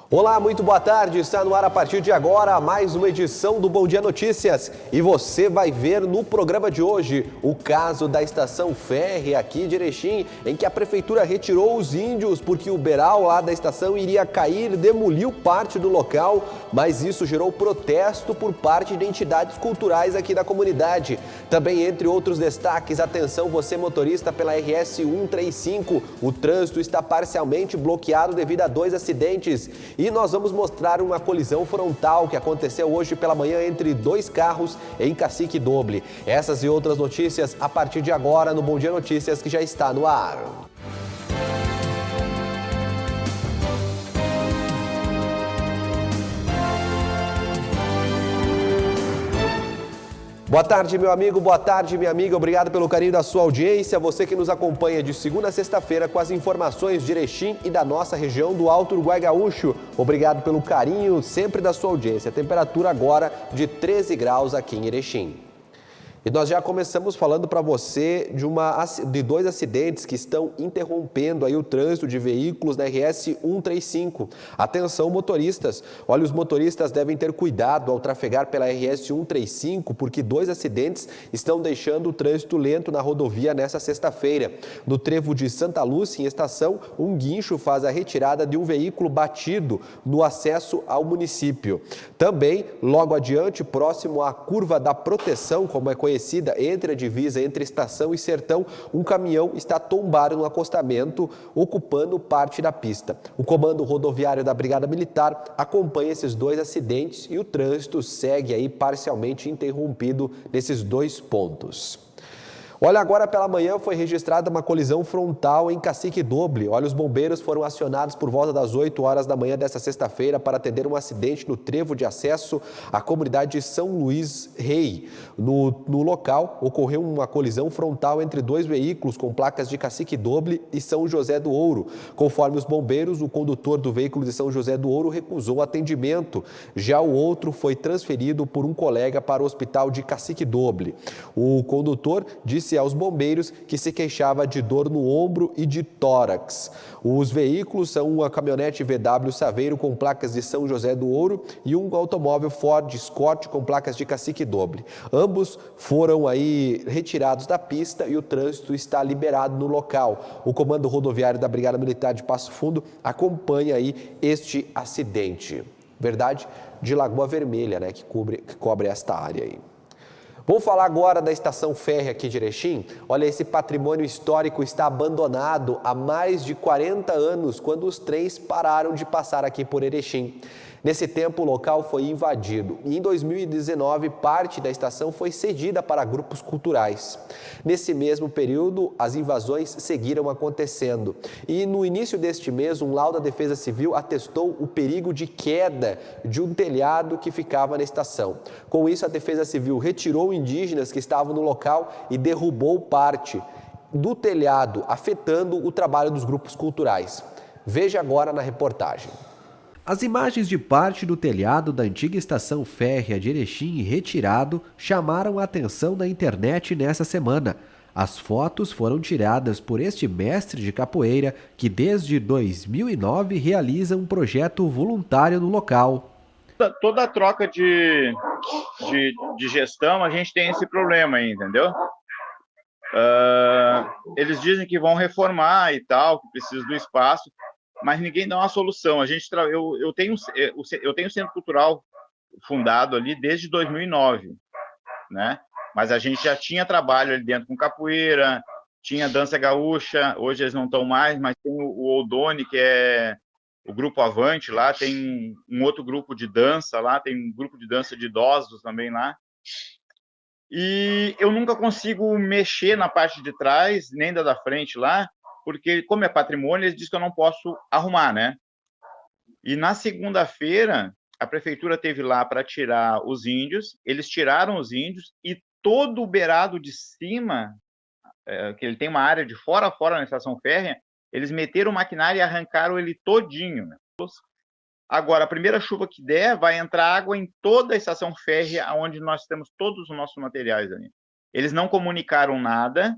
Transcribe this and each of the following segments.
Olá, muito boa tarde. Está no ar a partir de agora mais uma edição do Bom Dia Notícias. E você vai ver no programa de hoje o caso da estação férrea aqui de Erechim, em que a prefeitura retirou os índios porque o beiral lá da estação iria cair, demoliu parte do local, mas isso gerou protesto por parte de entidades culturais aqui da comunidade. Também, entre outros destaques, atenção você motorista pela RS 135, o trânsito está parcialmente bloqueado devido a 2 acidentes. E nós vamos mostrar uma colisão frontal que aconteceu hoje pela manhã entre 2 carros em Cacique Doble. Essas e outras notícias a partir de agora no Bom Dia Notícias, que já está no ar. Boa tarde, meu amigo, boa tarde, minha amiga. Obrigado pelo carinho da sua audiência. Você que nos acompanha de segunda a sexta-feira com as informações de Erechim e da nossa região do Alto Uruguai Gaúcho. Obrigado pelo carinho sempre da sua audiência. A temperatura agora de 13 graus aqui em Erechim. E nós já começamos falando para você de 2 acidentes que estão interrompendo aí o trânsito de veículos na RS 135. Atenção, motoristas. Olha, os motoristas devem ter cuidado ao trafegar pela RS 135, porque 2 acidentes estão deixando o trânsito lento na rodovia nessa sexta-feira. No trevo de Santa Lúcia, em estação, um guincho faz a retirada de um veículo batido no acesso ao município. Também, logo adiante, próximo à curva da Proteção, como é conhecida, entre a divisa entre estação e sertão, um caminhão está tombado no acostamento, ocupando parte da pista. O comando rodoviário da Brigada Militar acompanha esses 2 acidentes e o trânsito segue aí parcialmente interrompido nesses 2 pontos. Olha, agora pela manhã foi registrada uma colisão frontal em Cacique Doble. Olha, os bombeiros foram acionados por volta das 8 horas da manhã desta sexta-feira para atender um acidente no trevo de acesso à comunidade de São Luís Rei. No local, ocorreu uma colisão frontal entre 2 veículos com placas de Cacique Doble e São José do Ouro. Conforme os bombeiros, o condutor do veículo de São José do Ouro recusou atendimento. Já o outro foi transferido por um colega para o hospital de Cacique Doble. O condutor disse aos bombeiros que se queixava de dor no ombro e de tórax. Os veículos são uma caminhonete VW Saveiro com placas de São José do Ouro e um automóvel Ford Escort com placas de Cacique Doble. Ambos foram aí retirados da pista e o trânsito está liberado no local. O comando rodoviário da Brigada Militar de Passo Fundo acompanha aí este acidente. Verdade, de Lagoa Vermelha, né, que cobre esta área aí. Vamos falar agora da estação férrea aqui de Erechim. Olha, esse patrimônio histórico está abandonado há mais de 40 anos, quando os trens pararam de passar aqui por Erechim. Nesse tempo, o local foi invadido e em 2019, parte da estação foi cedida para grupos culturais. Nesse mesmo período, as invasões seguiram acontecendo. E no início deste mês, um laudo da Defesa Civil atestou o perigo de queda de um telhado que ficava na estação. Com isso, a Defesa Civil retirou indígenas que estavam no local e derrubou parte do telhado, afetando o trabalho dos grupos culturais. Veja agora na reportagem. As imagens de parte do telhado da antiga estação férrea de Erechim retirado chamaram a atenção da internet nessa semana. As fotos foram tiradas por este mestre de capoeira que desde 2009 realiza um projeto voluntário no local. Toda a troca de gestão a gente tem esse problema aí, entendeu? Eles dizem que vão reformar e tal, que precisa do espaço, mas ninguém dá uma solução. Eu tenho o Centro Cultural fundado ali desde 2009, né? Mas a gente já tinha trabalho ali dentro com capoeira, tinha dança gaúcha, hoje eles não estão mais, mas tem o Oldoni, que é o Grupo Avante lá, tem um outro grupo de dança lá, tem um grupo de dança de idosos também lá. E eu nunca consigo mexer na parte de trás, nem da frente lá, porque como é patrimônio, eles dizem que eu não posso arrumar, né? E na segunda-feira, a prefeitura teve lá para tirar os índios, eles tiraram os índios e todo o beirado de cima, que ele tem uma área de fora a fora na estação férrea, eles meteram o maquinário e arrancaram ele todinho, né? Agora, a primeira chuva que der, vai entrar água em toda a estação férrea, onde nós temos todos os nossos materiais ali. Eles não comunicaram nada,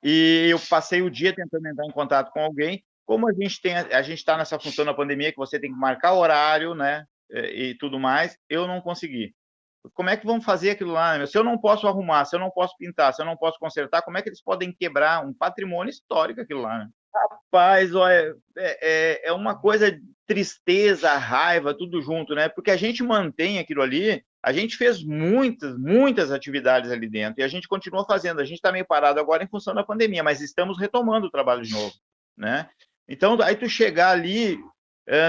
e eu passei o dia tentando entrar em contato com alguém, Como a gente está nessa função da pandemia que você tem que marcar horário, né, e tudo mais, eu não consegui. Como é que vão fazer aquilo lá, né? Se eu não posso arrumar, se eu não posso pintar, se eu não posso consertar, como é que eles podem quebrar um patrimônio histórico aquilo lá, né? Rapaz, olha, é uma coisa de tristeza, raiva, tudo junto, né? Porque a gente mantém aquilo ali, a gente fez muitas atividades ali dentro e a gente continua fazendo. A gente está meio parado agora em função da pandemia, mas estamos retomando o trabalho de novo, né? Então, aí tu chegar ali,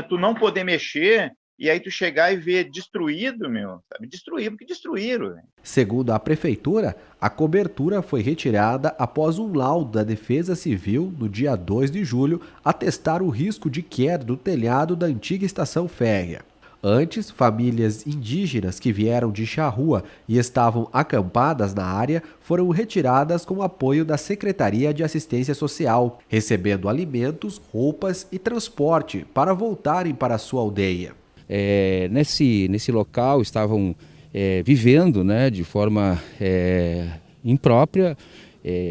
tu não poder mexer, e aí tu chegar e ver destruído, sabe? Destruir, porque destruíram. Né? Segundo a prefeitura, a cobertura foi retirada após um laudo da Defesa Civil, no dia 2 de julho, atestar o risco de queda do telhado da antiga estação férrea. Antes, famílias indígenas que vieram de Charrua e estavam acampadas na área foram retiradas com o apoio da Secretaria de Assistência Social, recebendo alimentos, roupas e transporte para voltarem para a sua aldeia. Nesse local estavam vivendo, né, de forma imprópria,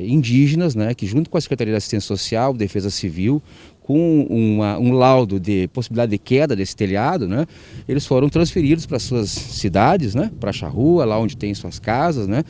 indígenas, né, que junto com a Secretaria de Assistência Social, Defesa Civil, com um laudo de possibilidade de queda desse telhado, né, eles foram transferidos para suas cidades, né, para Charrua, lá onde tem suas casas, né,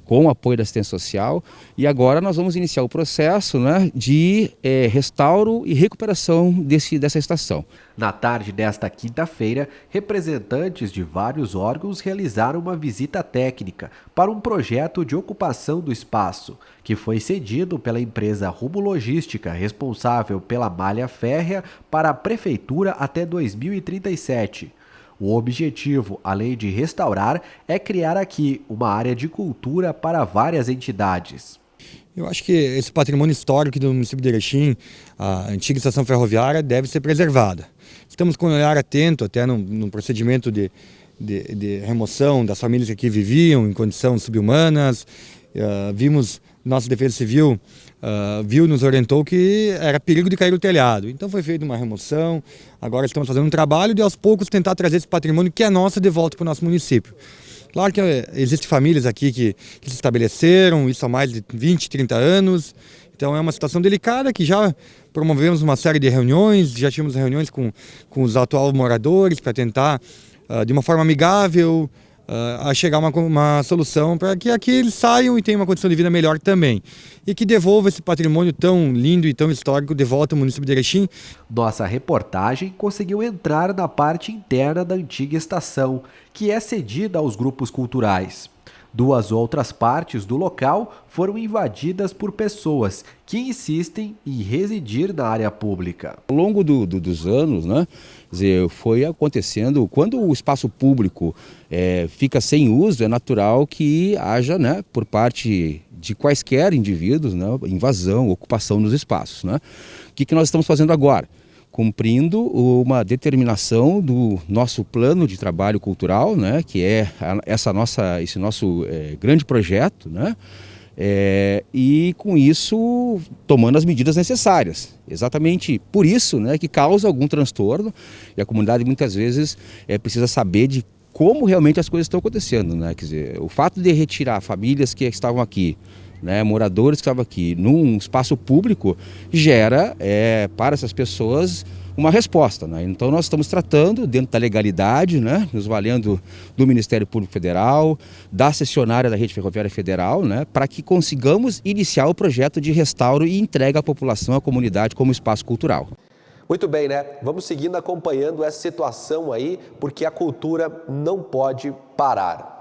com o apoio da assistência social, e agora nós vamos iniciar o processo, né, de restauro e recuperação dessa estação. Na tarde desta quinta-feira, representantes de vários órgãos realizaram uma visita técnica para um projeto de ocupação do espaço, que foi cedido pela empresa Rumo Logística, responsável pela malha férrea, para a Prefeitura até 2037. O objetivo, além de restaurar, é criar aqui uma área de cultura para várias entidades. Eu acho que esse patrimônio histórico do município de Erechim, a antiga estação ferroviária, deve ser preservada. Estamos com um olhar atento até no procedimento de remoção das famílias que aqui viviam em condições subhumanas. Vimos, nossa Defesa Civil nos orientou que era perigo de cair o telhado. Então foi feita uma remoção, agora estamos fazendo um trabalho de aos poucos tentar trazer esse patrimônio que é nosso de volta para o nosso município. Claro que existem famílias aqui que se estabeleceram, isso há mais de 20, 30 anos, então é uma situação delicada que já promovemos uma série de reuniões, já tivemos reuniões com os atuais moradores para tentar, de uma forma amigável, a chegar a uma solução para que aqui eles saiam e tenham uma condição de vida melhor também. E que devolva esse patrimônio tão lindo e tão histórico de volta ao município de Erechim. Nossa reportagem conseguiu entrar na parte interna da antiga estação, que é cedida aos grupos culturais. 2 outras partes do local foram invadidas por pessoas que insistem em residir na área pública. Ao longo dos anos, né, quer dizer, foi acontecendo, quando o espaço público fica sem uso, é natural que haja, né, por parte de quaisquer indivíduos, né, invasão, ocupação dos espaços. Né? O que nós estamos fazendo agora? Cumprindo uma determinação do nosso plano de trabalho cultural, né, que é esse nosso grande projeto, né, e com isso tomando as medidas necessárias. Exatamente por isso, né, que causa algum transtorno e a comunidade muitas vezes precisa saber de como realmente as coisas estão acontecendo. Né? Quer dizer, o fato de retirar famílias que estavam aqui, né, moradores que estavam aqui num espaço público, gera para essas pessoas uma resposta. Né? Então nós estamos tratando dentro da legalidade, né, nos valendo do Ministério Público Federal, da cessionária da Rede Ferroviária Federal, né, para que consigamos iniciar o projeto de restauro e entrega à população, à comunidade como espaço cultural. Muito bem, né? Vamos seguindo acompanhando essa situação aí, porque a cultura não pode parar.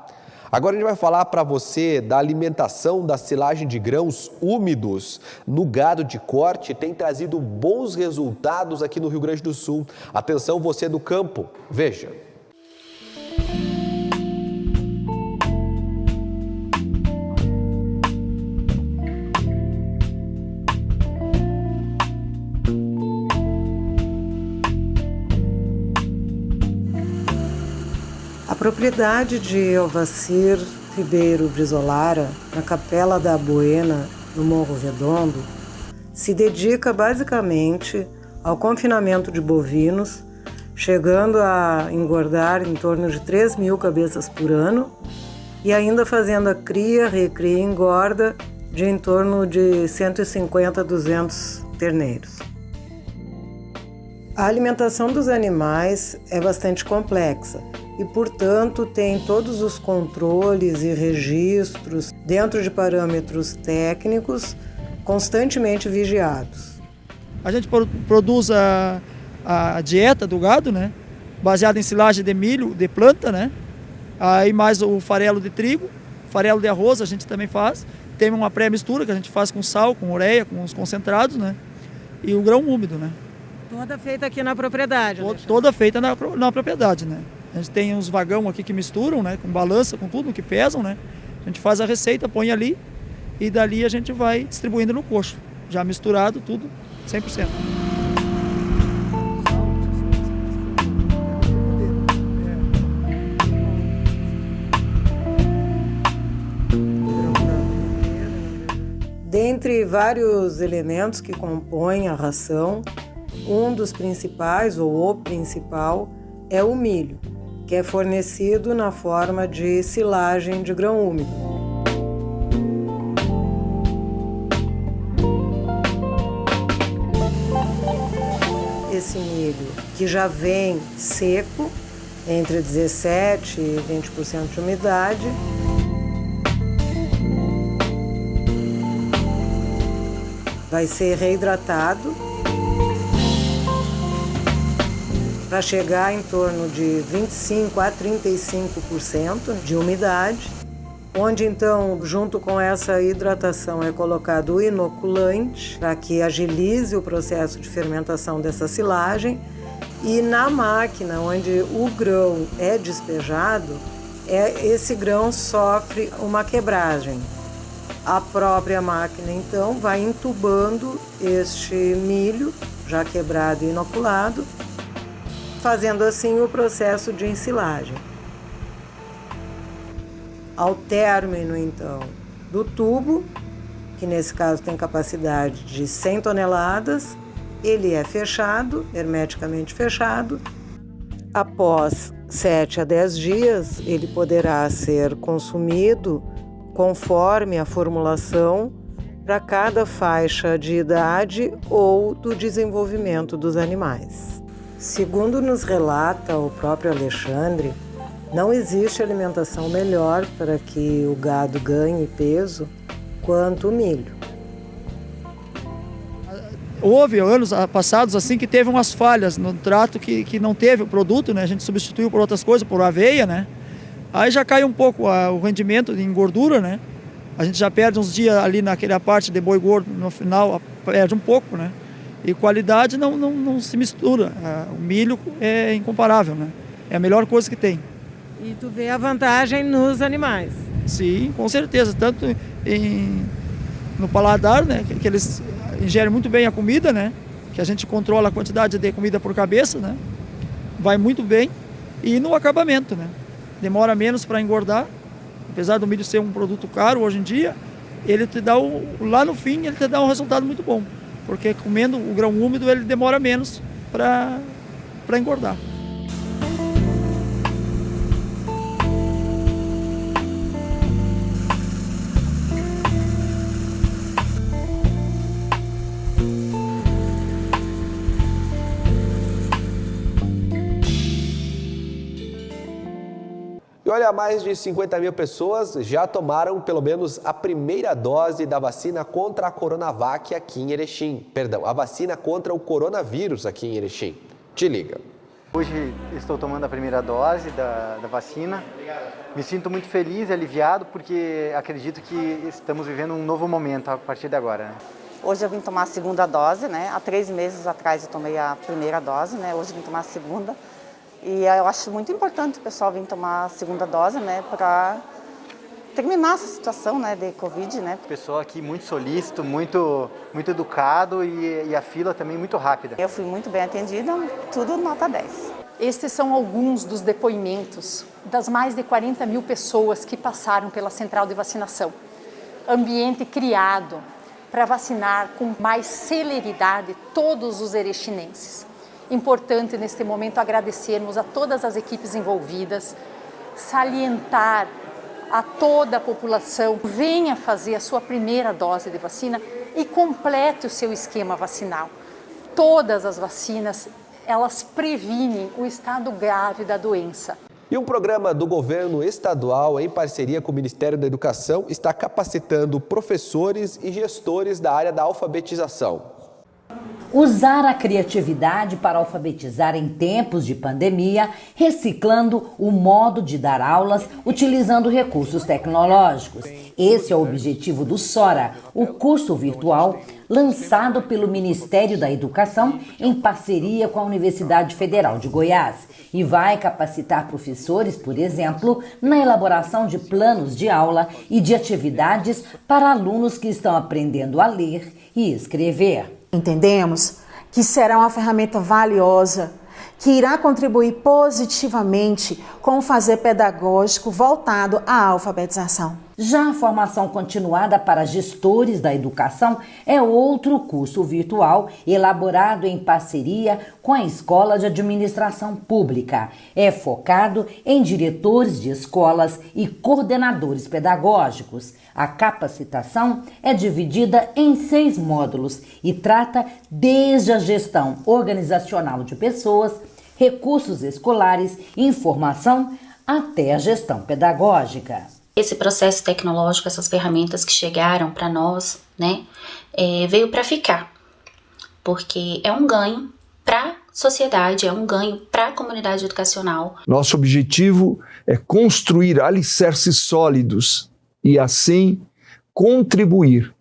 Agora a gente vai falar para você da alimentação da silagem de grãos úmidos no gado de corte. Tem trazido bons resultados aqui no Rio Grande do Sul. Atenção, você do campo, veja. A propriedade de Alvacir Ribeiro Brizolara, na Capela da Buena, no Morro Redondo, se dedica basicamente ao confinamento de bovinos, chegando a engordar em torno de 3.000 cabeças por ano e ainda fazendo a cria, recria e engorda de em torno de 150 a 200 terneiros. A alimentação dos animais é bastante complexa e, portanto, tem todos os controles e registros dentro de parâmetros técnicos constantemente vigiados. A gente produz a dieta do gado, né? Baseada em silagem de milho, de planta, né? Aí mais o farelo de trigo, farelo de arroz a gente também faz. Tem uma pré-mistura que a gente faz com sal, com ureia, com os concentrados, né? E o grão úmido, né? Toda feita aqui na propriedade. Toda feita na propriedade, né? A gente tem uns vagão aqui que misturam, né? Com balança, com tudo, que pesam, né? A gente faz a receita, põe ali e dali a gente vai distribuindo no coxo. Já misturado tudo, 100%. Dentre vários elementos que compõem a ração, um dos principais, ou o principal, é o milho, que é fornecido na forma de silagem de grão úmido. Esse milho, que já vem seco, entre 17% e 20% de umidade, vai ser reidratado para chegar em torno de 25% a 35% de umidade, onde então, junto com essa hidratação, é colocado o inoculante para que agilize o processo de fermentação dessa silagem, e na máquina onde o grão é despejado, esse grão sofre uma quebragem. A própria máquina, então, vai entubando este milho, já quebrado e inoculado, fazendo assim o processo de ensilagem. Ao término, então, do tubo, que nesse caso tem capacidade de 100 toneladas, ele é fechado, hermeticamente fechado. Após 7 a 10 dias, ele poderá ser consumido conforme a formulação para cada faixa de idade ou do desenvolvimento dos animais. Segundo nos relata o próprio Alexandre, não existe alimentação melhor para que o gado ganhe peso quanto o milho. Houve anos passados assim que teve umas falhas no trato que não teve o produto, né? A gente substituiu por outras coisas, por aveia, né? Aí já cai um pouco o rendimento em gordura, né? A gente já perde uns dias ali naquela parte de boi gordo, no final perde um pouco, né? E qualidade não se mistura. O milho é incomparável, né? É a melhor coisa que tem. E tu vê a vantagem nos animais? Sim, com certeza. Tanto no paladar, né? Que eles ingerem muito bem a comida, né? Que a gente controla a quantidade de comida por cabeça, né? Vai muito bem. E no acabamento, né? Demora menos para engordar, apesar do milho ser um produto caro hoje em dia, ele te dá lá no fim ele te dá um resultado muito bom, porque comendo o grão úmido ele demora menos para engordar. E olha, mais de 50 mil pessoas já tomaram pelo menos a primeira dose da vacina contra a Coronavac aqui em Erechim. Perdão, a vacina contra o coronavírus aqui em Erechim. Te liga. Hoje estou tomando a primeira dose da vacina. Me sinto muito feliz e aliviado porque acredito que estamos vivendo um novo momento a partir de agora, né? Hoje eu vim tomar a segunda dose, né? Há 3 meses atrás eu tomei a primeira dose, né? Hoje eu vim tomar a segunda. E eu acho muito importante o pessoal vir tomar a segunda dose, né, para terminar essa situação, né, de Covid, né. O pessoal aqui muito solícito, muito educado e a fila também muito rápida. Eu fui muito bem atendida, tudo nota 10. Estes são alguns dos depoimentos das mais de 40 mil pessoas que passaram pela central de vacinação. Ambiente criado para vacinar com mais celeridade todos os erechinenses. Importante neste momento agradecermos a todas as equipes envolvidas, salientar a toda a população, venha fazer a sua primeira dose de vacina e complete o seu esquema vacinal. Todas as vacinas elas previnem o estado grave da doença. E um programa do governo estadual, em parceria com o Ministério da Educação, está capacitando professores e gestores da área da alfabetização. Usar a criatividade para alfabetizar em tempos de pandemia, reciclando o modo de dar aulas, utilizando recursos tecnológicos. Esse é o objetivo do SORA, o curso virtual lançado pelo Ministério da Educação em parceria com a Universidade Federal de Goiás. E vai capacitar professores, por exemplo, na elaboração de planos de aula e de atividades para alunos que estão aprendendo a ler e escrever. Entendemos que será uma ferramenta valiosa, que irá contribuir positivamente com o fazer pedagógico voltado à alfabetização. Já a formação continuada para gestores da educação é outro curso virtual elaborado em parceria com a Escola de Administração Pública. É focado em diretores de escolas e coordenadores pedagógicos. A capacitação é dividida em 6 módulos e trata desde a gestão organizacional de pessoas, recursos escolares, informação, até a gestão pedagógica. Esse processo tecnológico, essas ferramentas que chegaram para nós, veio para ficar, porque é um ganho para a sociedade, é um ganho para a comunidade educacional. Nosso objetivo é construir alicerces sólidos e, assim, contribuir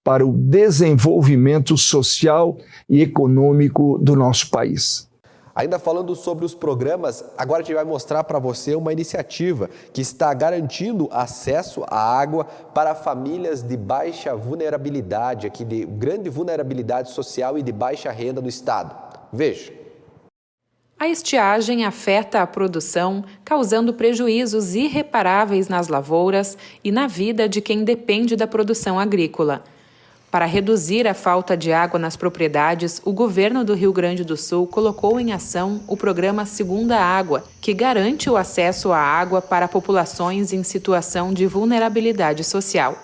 para o desenvolvimento social e econômico do nosso país. Ainda falando sobre os programas, agora a gente vai mostrar para você uma iniciativa que está garantindo acesso à água para famílias de baixa vulnerabilidade, aqui de grande vulnerabilidade social e de baixa renda no estado. Veja. A estiagem afeta a produção, causando prejuízos irreparáveis nas lavouras e na vida de quem depende da produção agrícola. Para reduzir a falta de água nas propriedades, o governo do Rio Grande do Sul colocou em ação o programa Segunda Água, que garante o acesso à água para populações em situação de vulnerabilidade social.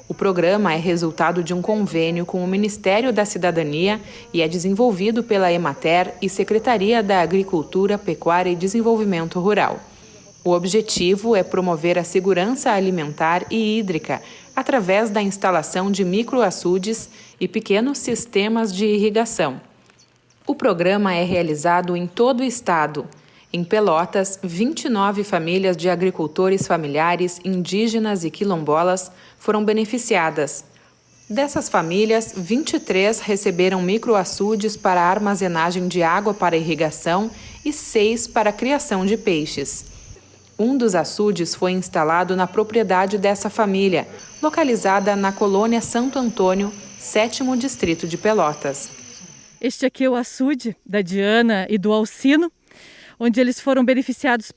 O programa é resultado de um convênio com o Ministério da Cidadania e é desenvolvido pela Emater e Secretaria da Agricultura, Pecuária e Desenvolvimento Rural. O objetivo é promover a segurança alimentar e hídrica através da instalação de microaçudes e pequenos sistemas de irrigação. O programa é realizado em todo o estado. Em Pelotas, 29 famílias de agricultores familiares, indígenas e quilombolas foram beneficiadas. Dessas famílias, 23 receberam microaçudes para armazenagem de água para irrigação e 6 para criação de peixes. Um dos açudes foi instalado na propriedade dessa família, localizada na colônia Santo Antônio, 7º distrito de Pelotas. Este aqui é o açude da Diana e do Alcino, onde eles foram beneficiados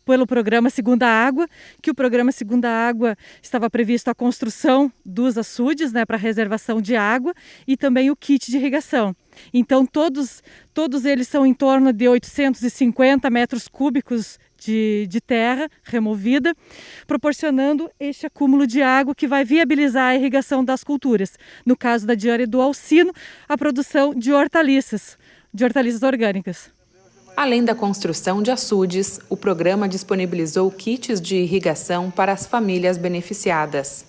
pelo programa Segunda Água, que o programa Segunda Água estava previsto a construção dos açudes, para reservação de água e também o kit de irrigação. Então todos eles são em torno de 850 metros cúbicos de terra removida, proporcionando este acúmulo de água que vai viabilizar a irrigação das culturas. No caso da Diana e do Alcino, a produção de hortaliças orgânicas. Além da construção de açudes, o programa disponibilizou kits de irrigação para as famílias beneficiadas.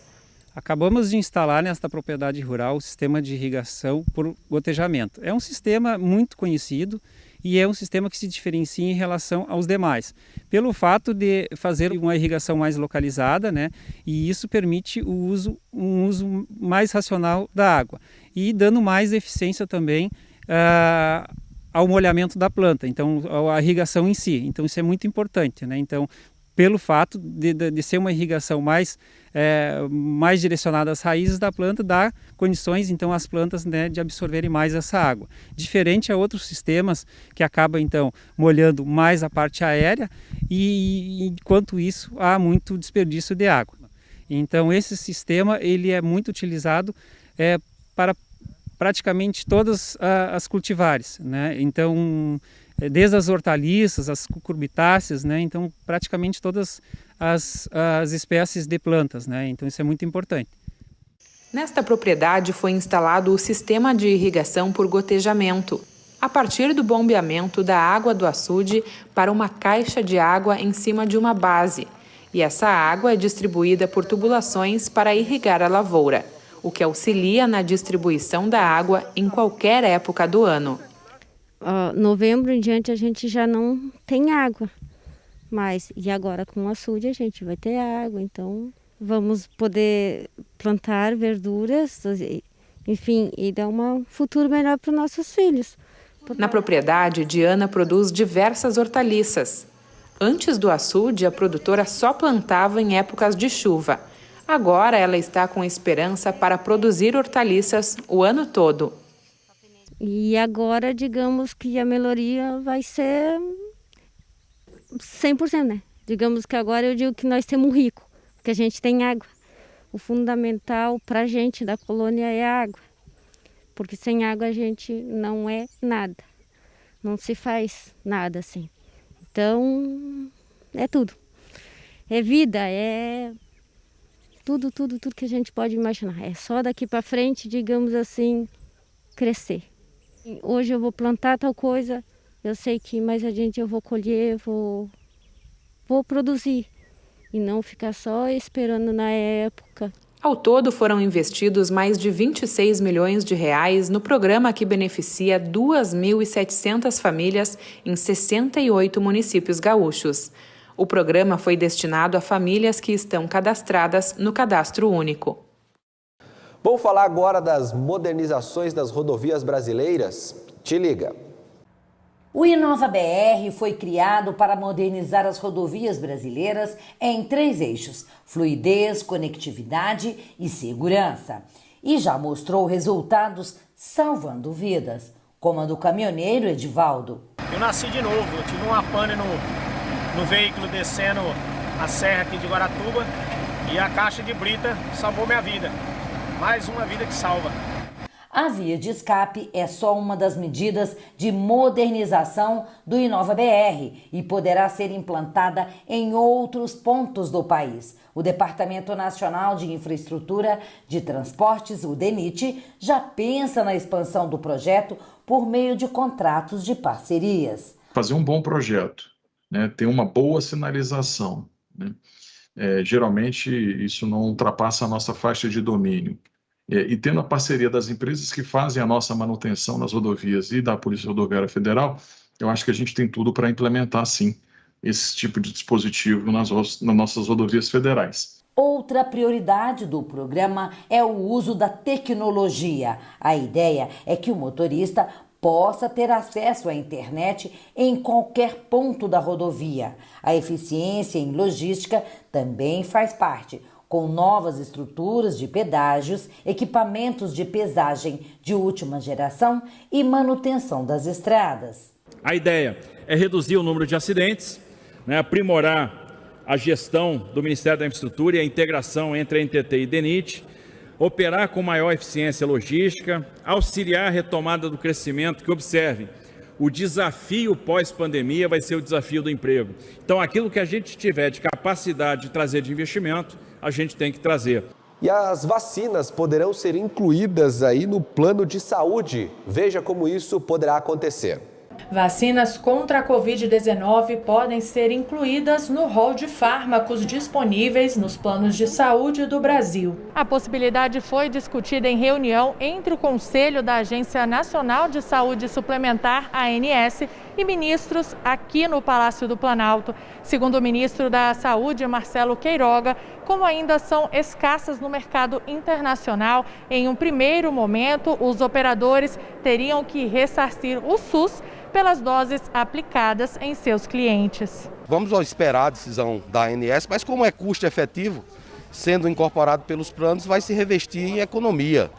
Acabamos de instalar nesta propriedade rural o sistema de irrigação por gotejamento. É um sistema muito conhecido e é um sistema que se diferencia em relação aos demais, pelo fato de fazer uma irrigação mais localizada, e isso permite um uso mais racional da água e dando mais eficiência também ao molhamento da planta, então a irrigação em si. Então isso é muito importante, Então, pelo fato de ser uma irrigação mais direcionada às raízes da planta, dá condições então às plantas de absorverem mais essa água. Diferente a outros sistemas que acabam então molhando mais a parte aérea e enquanto isso há muito desperdício de água. Então esse sistema ele é muito utilizado para praticamente todas as cultivares, Então desde as hortaliças, as cucurbitáceas, então praticamente todas as espécies de plantas, Então isso é muito importante. Nesta propriedade foi instalado o sistema de irrigação por gotejamento. a partir do bombeamento da água do açude para uma caixa de água em cima de uma base. E essa água é distribuída por tubulações para irrigar a lavoura, o que auxilia na distribuição da água em qualquer época do ano. Novembro em diante a gente já não tem água, e agora com o açude a gente vai ter água, então vamos poder plantar verduras, enfim, e dar um futuro melhor para os nossos filhos. Na propriedade, Diana produz diversas hortaliças. Antes do açude, a produtora só plantava em épocas de chuva. Agora ela está com esperança para produzir hortaliças o ano todo. E agora, digamos que a melhoria vai ser 100%, né? Digamos que agora eu digo que nós temos rico, porque a gente tem água. O fundamental para a gente da colônia é a água, porque sem água a gente não é nada, não se faz nada assim. Então, é tudo. É vida, é tudo que a gente pode imaginar. É só daqui para frente, digamos assim, crescer. Hoje eu vou plantar tal coisa, eu sei que mais adiante eu vou colher, vou produzir. E não ficar só esperando na época. Ao todo, foram investidos mais de 26 milhões de reais no programa que beneficia 2.700 famílias em 68 municípios gaúchos. O programa foi destinado a famílias que estão cadastradas no Cadastro Único. Vamos falar agora das modernizações das rodovias brasileiras? Te liga! O Inova BR foi criado para modernizar as rodovias brasileiras em 3 eixos: fluidez, conectividade e segurança. E já mostrou resultados salvando vidas, como a do caminhoneiro Edivaldo. Eu nasci de novo, eu tive uma pane no veículo descendo a serra aqui de Guaratuba e a caixa de brita salvou minha vida. Mais uma vida que salva. A via de escape é só uma das medidas de modernização do Inova BR e poderá ser implantada em outros pontos do país. O Departamento Nacional de Infraestrutura de Transportes, o DENIT, já pensa na expansão do projeto por meio de contratos de parcerias. Fazer um bom projeto, né, ter uma boa sinalização, né? Geralmente isso não ultrapassa a nossa faixa de domínio. E tendo a parceria das empresas que fazem a nossa manutenção nas rodovias e da Polícia Rodoviária Federal, eu acho que a gente tem tudo para implementar, sim, esse tipo de dispositivo nas nossas rodovias federais. Outra prioridade do programa é o uso da tecnologia. A ideia é que o motorista possa ter acesso à internet em qualquer ponto da rodovia. A eficiência em logística também faz parte, com novas estruturas de pedágios, equipamentos de pesagem de última geração e manutenção das estradas. A ideia é reduzir o número de acidentes, aprimorar a gestão do Ministério da Infraestrutura e a integração entre a NTT e DENIT, operar com maior eficiência logística, auxiliar a retomada do crescimento, que observe, o desafio pós-pandemia vai ser o desafio do emprego. Então, aquilo que a gente tiver de capacidade de trazer de investimento, a gente tem que trazer. E as vacinas poderão ser incluídas aí no plano de saúde. Veja como isso poderá acontecer. Vacinas contra a Covid-19 podem ser incluídas no rol de fármacos disponíveis nos planos de saúde do Brasil. A possibilidade foi discutida em reunião entre o Conselho da Agência Nacional de Saúde Suplementar, ANS, e ministros aqui no Palácio do Planalto. Segundo o ministro da Saúde, Marcelo Queiroga, como ainda são escassas no mercado internacional, em um primeiro momento, os operadores teriam que ressarcir o SUS pelas doses aplicadas em seus clientes. Vamos esperar a decisão da ANS, mas como é custo efetivo, sendo incorporado pelos planos, vai se revestir em economia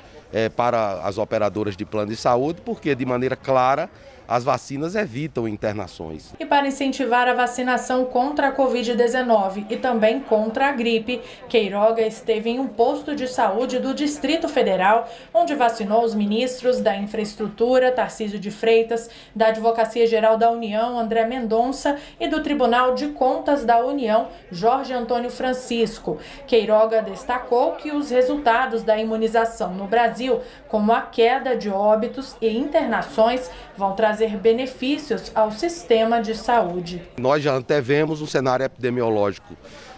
para as operadoras de plano de saúde, porque de maneira clara as vacinas evitam internações. E para incentivar a vacinação contra a Covid-19 e também contra a gripe, Queiroga esteve em um posto de saúde do Distrito Federal, onde vacinou os ministros da Infraestrutura, Tarcísio de Freitas, da Advocacia Geral da União, André Mendonça, e do Tribunal de Contas da União, Jorge Antônio Francisco. Queiroga destacou que os resultados da imunização no Brasil, como a queda de óbitos e internações, vão trazer benefícios ao sistema de saúde. Nós já antevemos um cenário epidemiológico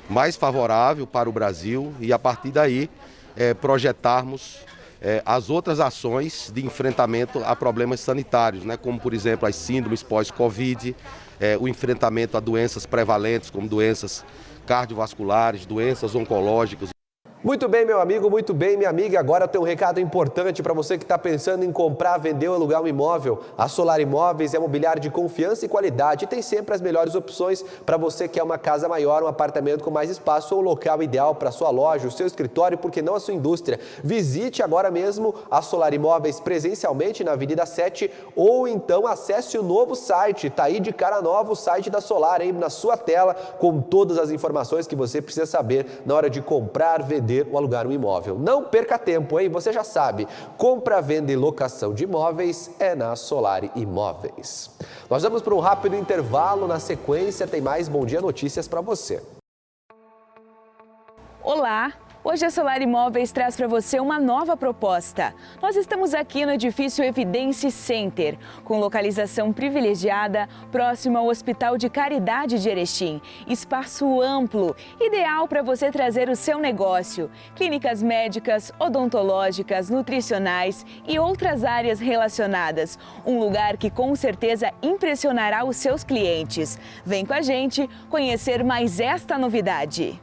mais favorável para o Brasil e, a partir daí, projetarmos as outras ações de enfrentamento a problemas sanitários, né, como, por exemplo, as síndromes pós-Covid, o enfrentamento a doenças prevalentes, como doenças cardiovasculares, doenças oncológicas. Muito bem, meu amigo, muito bem, minha amiga. Agora eu tenho um recado importante para você que está pensando em comprar, vender ou alugar um imóvel. A Solar Imóveis é mobiliário de confiança e qualidade e tem sempre as melhores opções para você que quer uma casa maior, um apartamento com mais espaço ou o local ideal para a sua loja, o seu escritório, por que não a sua indústria. Visite agora mesmo a Solar Imóveis presencialmente na Avenida 7 ou então acesse o novo site. Está aí de cara nova o site da Solar, hein, na sua tela, com todas as informações que você precisa saber na hora de comprar, vender ou alugar um imóvel. Não perca tempo, hein? Você já sabe, compra, venda e locação de imóveis é na Solar Imóveis. Nós vamos para um rápido intervalo, na sequência tem mais Bom Dia Notícias para você. Olá! Hoje a Solar Imóveis traz para você uma nova proposta. Nós estamos aqui no edifício Evidence Center, com localização privilegiada, próximo ao Hospital de Caridade de Erechim. Espaço amplo, ideal para você trazer o seu negócio. Clínicas médicas, odontológicas, nutricionais e outras áreas relacionadas. Um lugar que com certeza impressionará os seus clientes. Vem com a gente conhecer mais esta novidade.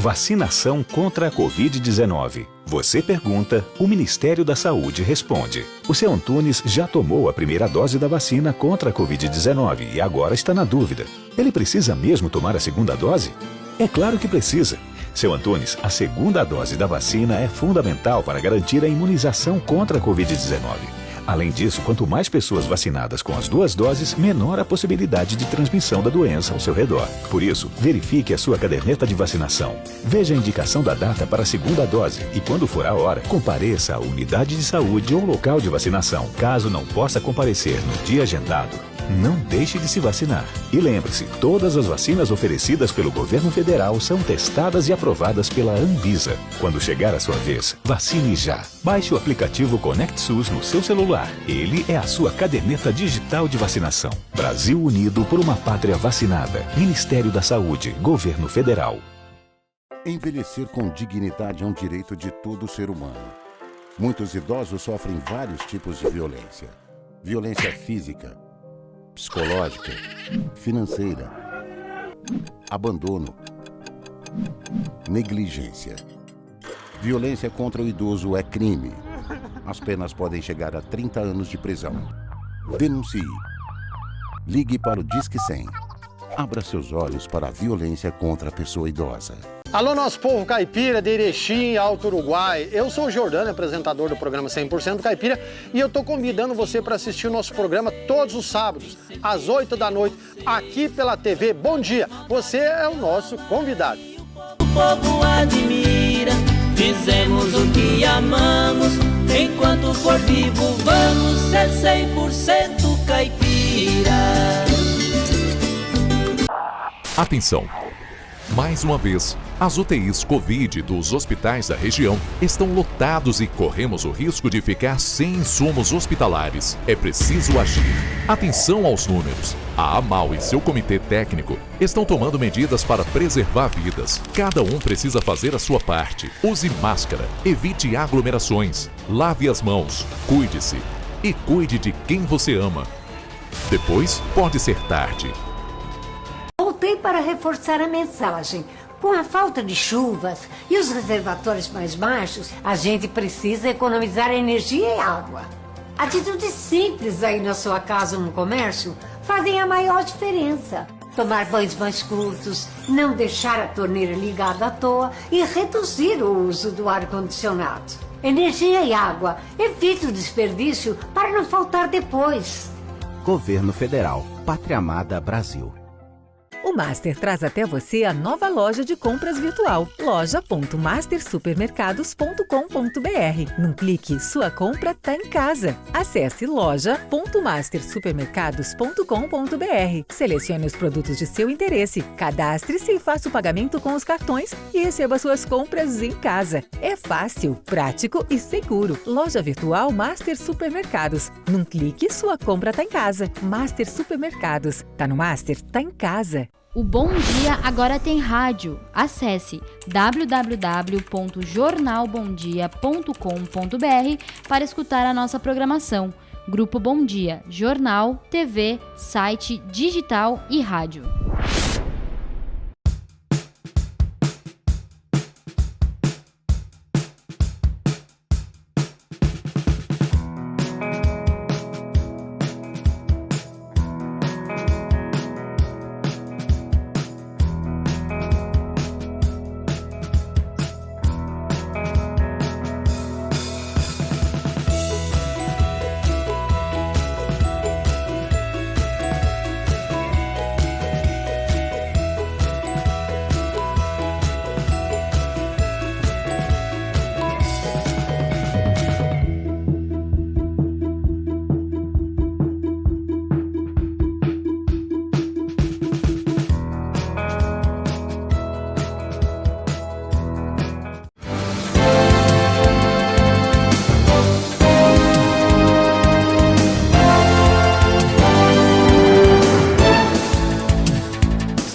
Vacinação contra a Covid-19. Você pergunta, o Ministério da Saúde responde. O seu Antunes já tomou a primeira dose da vacina contra a Covid-19 e agora está na dúvida. Ele precisa mesmo tomar a segunda dose? É claro que precisa. Seu Antunes, a segunda dose da vacina é fundamental para garantir a imunização contra a Covid-19. Além disso, quanto mais pessoas vacinadas com as duas doses, menor a possibilidade de transmissão da doença ao seu redor. Por isso, verifique a sua caderneta de vacinação. Veja a indicação da data para a segunda dose e, quando for a hora, compareça à unidade de saúde ou local de vacinação. Caso não possa comparecer no dia agendado, não deixe de se vacinar. E lembre-se, todas as vacinas oferecidas pelo governo federal são testadas e aprovadas pela Anvisa. Quando chegar a sua vez, vacine já. Baixe o aplicativo Conect SUS no seu celular. Ele é a sua caderneta digital de vacinação. Brasil unido por uma pátria vacinada. Ministério da Saúde, Governo Federal. Envelhecer com dignidade é um direito de todo ser humano. Muitos idosos sofrem vários tipos de violência. Violência física, psicológica, financeira, abandono, negligência. Violência contra o idoso é crime. As penas podem chegar a 30 anos de prisão. Denuncie. Ligue para o Disque 100. Abra seus olhos para a violência contra a pessoa idosa. Alô, nosso povo caipira de Erechim, Alto Uruguai. Eu sou o Jordano, apresentador do programa 100% Caipira, e eu tô convidando você para assistir o nosso programa todos os sábados, às 8 da noite, aqui pela TV Bom Dia. Você é o nosso convidado. O povo admira, dizemos o que amamos, enquanto for vivo vamos ser 100% caipira. Atenção! Mais uma vez, as UTIs Covid dos hospitais da região estão lotados e corremos o risco de ficar sem insumos hospitalares. É preciso agir. Atenção aos números. A AMAL e seu comitê técnico estão tomando medidas para preservar vidas. Cada um precisa fazer a sua parte. Use máscara, evite aglomerações, lave as mãos, cuide-se e cuide de quem você ama. Depois pode ser tarde. Voltei para reforçar a mensagem. Com a falta de chuvas e os reservatórios mais baixos, a gente precisa economizar energia e água. Atitudes simples aí na sua casa ou no comércio fazem a maior diferença. Tomar banhos mais curtos, não deixar a torneira ligada à toa e reduzir o uso do ar-condicionado. Energia e água, evite o desperdício para não faltar depois. Governo Federal, Pátria Amada Brasil. O Master traz até você a nova loja de compras virtual, loja.mastersupermercados.com.br. Num clique, sua compra está em casa. Acesse loja.mastersupermercados.com.br. Selecione os produtos de seu interesse, cadastre-se e faça o pagamento com os cartões e receba suas compras em casa. É fácil, prático e seguro. Loja virtual Master Supermercados. Num clique, sua compra está em casa. Master Supermercados. Tá no Master, tá em casa. O Bom Dia agora tem rádio. Acesse www.jornalbomdia.com.br para escutar a nossa programação. Grupo Bom Dia, jornal, TV, site, digital e rádio.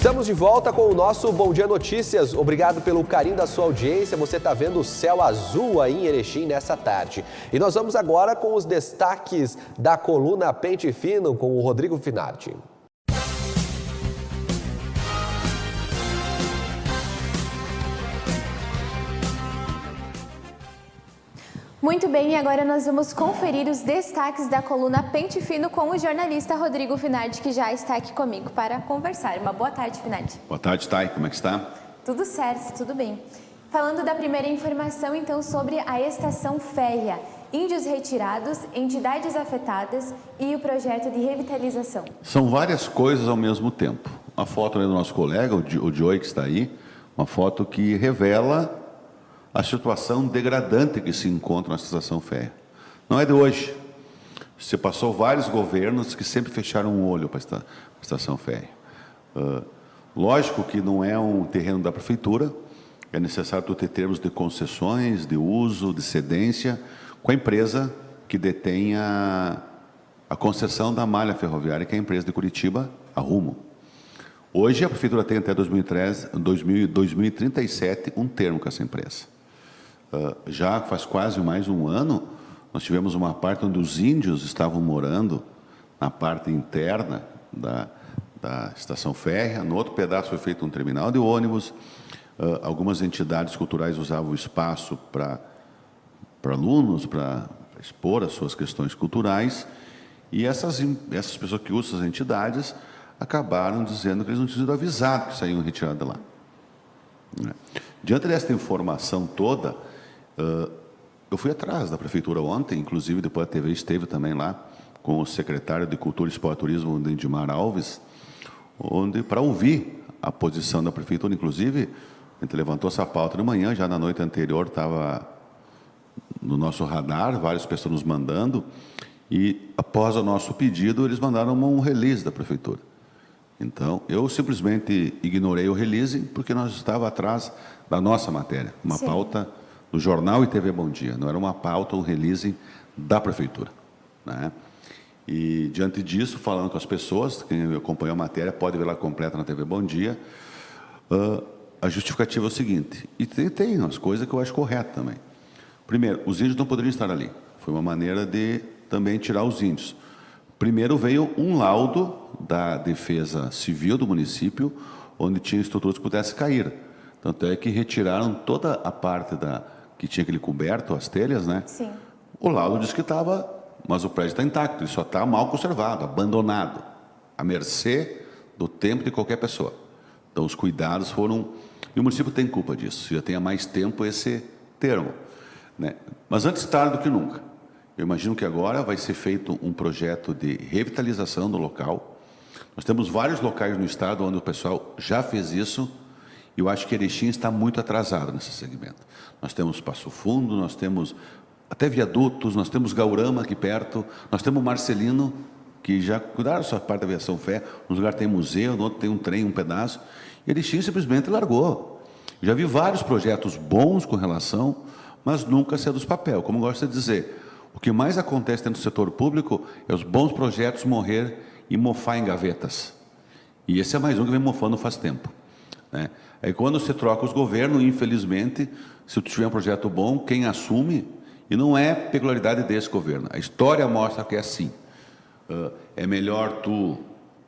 Estamos de volta com o nosso Bom Dia Notícias. Obrigado pelo carinho da sua audiência. Você está vendo o céu azul aí em Erechim nessa tarde. E nós vamos agora com os destaques da coluna Pente Fino com o Rodrigo Finardi. Muito bem, e agora nós vamos conferir os destaques da coluna Pente Fino com o jornalista Rodrigo Finardi, que já está aqui comigo para conversar. Uma boa tarde, Finardi. Boa tarde, Thay. Como é que está? Tudo certo, tudo bem. Falando da primeira informação, então, sobre a estação férrea, índios retirados, entidades afetadas e o projeto de revitalização. São várias coisas ao mesmo tempo. Uma foto do nosso colega, o Joey, que está aí, uma foto que revela a situação degradante que se encontra na estação férrea. Não é de hoje. Você passou vários governos que sempre fecharam o olho para a estação férrea. Lógico que não é um terreno da prefeitura, é necessário ter termos de concessões, de uso, de cedência, com a empresa que detém a concessão da malha ferroviária, que é a empresa de Curitiba, a Rumo. Hoje a prefeitura tem até 2037 um termo com essa empresa. Já faz quase mais um ano, nós tivemos uma parte onde os índios estavam morando na parte interna da estação férrea. No outro pedaço foi feito um terminal de ônibus. Algumas entidades culturais usavam o espaço para alunos, para expor as suas questões culturais. E essas pessoas que usam essas entidades acabaram dizendo que eles não tinham sido avisados que saíam retirados de lá. Diante dessa informação toda, eu fui atrás da prefeitura ontem, inclusive depois a TV esteve também lá, com o secretário de Cultura, Esporte e Turismo, Dendimar Alves, para ouvir a posição da prefeitura. Inclusive, a gente levantou essa pauta de manhã, já na noite anterior estava no nosso radar, várias pessoas nos mandando, E, após o nosso pedido, eles mandaram um release da Prefeitura. Então, eu simplesmente ignorei o release porque nós estávamos atrás da nossa matéria, uma pauta do Jornal e TV Bom Dia, não era uma pauta, um release da Prefeitura, né? E, diante disso, falando com as pessoas, quem acompanhou a matéria pode ver lá completa na TV Bom Dia, a justificativa é o seguinte, e tem umas coisas que eu acho corretas também. Primeiro, os índios não poderiam estar ali, foi uma maneira de também tirar os índios. Primeiro veio um laudo da Defesa Civil do município, onde tinha estruturas que pudessem cair. Tanto é que retiraram toda a parte que tinha aquele coberto, as telhas, né? Sim. O laudo diz que estava, mas o prédio está intacto, ele só está mal conservado, abandonado, à mercê do tempo de qualquer pessoa. Então, os cuidados foram... E o município tem culpa disso, já tem há mais tempo esse termo, né? Mas antes tarde do que nunca. Eu imagino que agora vai ser feito um projeto de revitalização do local. Nós temos vários locais no estado onde o pessoal já fez isso, e eu acho que Erechim está muito atrasado nesse segmento. Nós temos Passo Fundo, nós temos até viadutos, nós temos Gaurama aqui perto, nós temos Marcelino, que já cuidaram da sua parte da aviação fé, no lugar tem museu, no outro tem um trem, um pedaço, e Erechim simplesmente largou. Já vi vários projetos bons com relação, mas nunca saiu dos papel, como eu gosto de dizer. O que mais acontece dentro do setor público é os bons projetos morrer e mofar em gavetas. E esse é mais um que vem mofando faz tempo, né? Aí quando você troca os governos, infelizmente, se tu tiver um projeto bom, quem assume, e não é peculiaridade desse governo, a história mostra que é assim. É melhor tu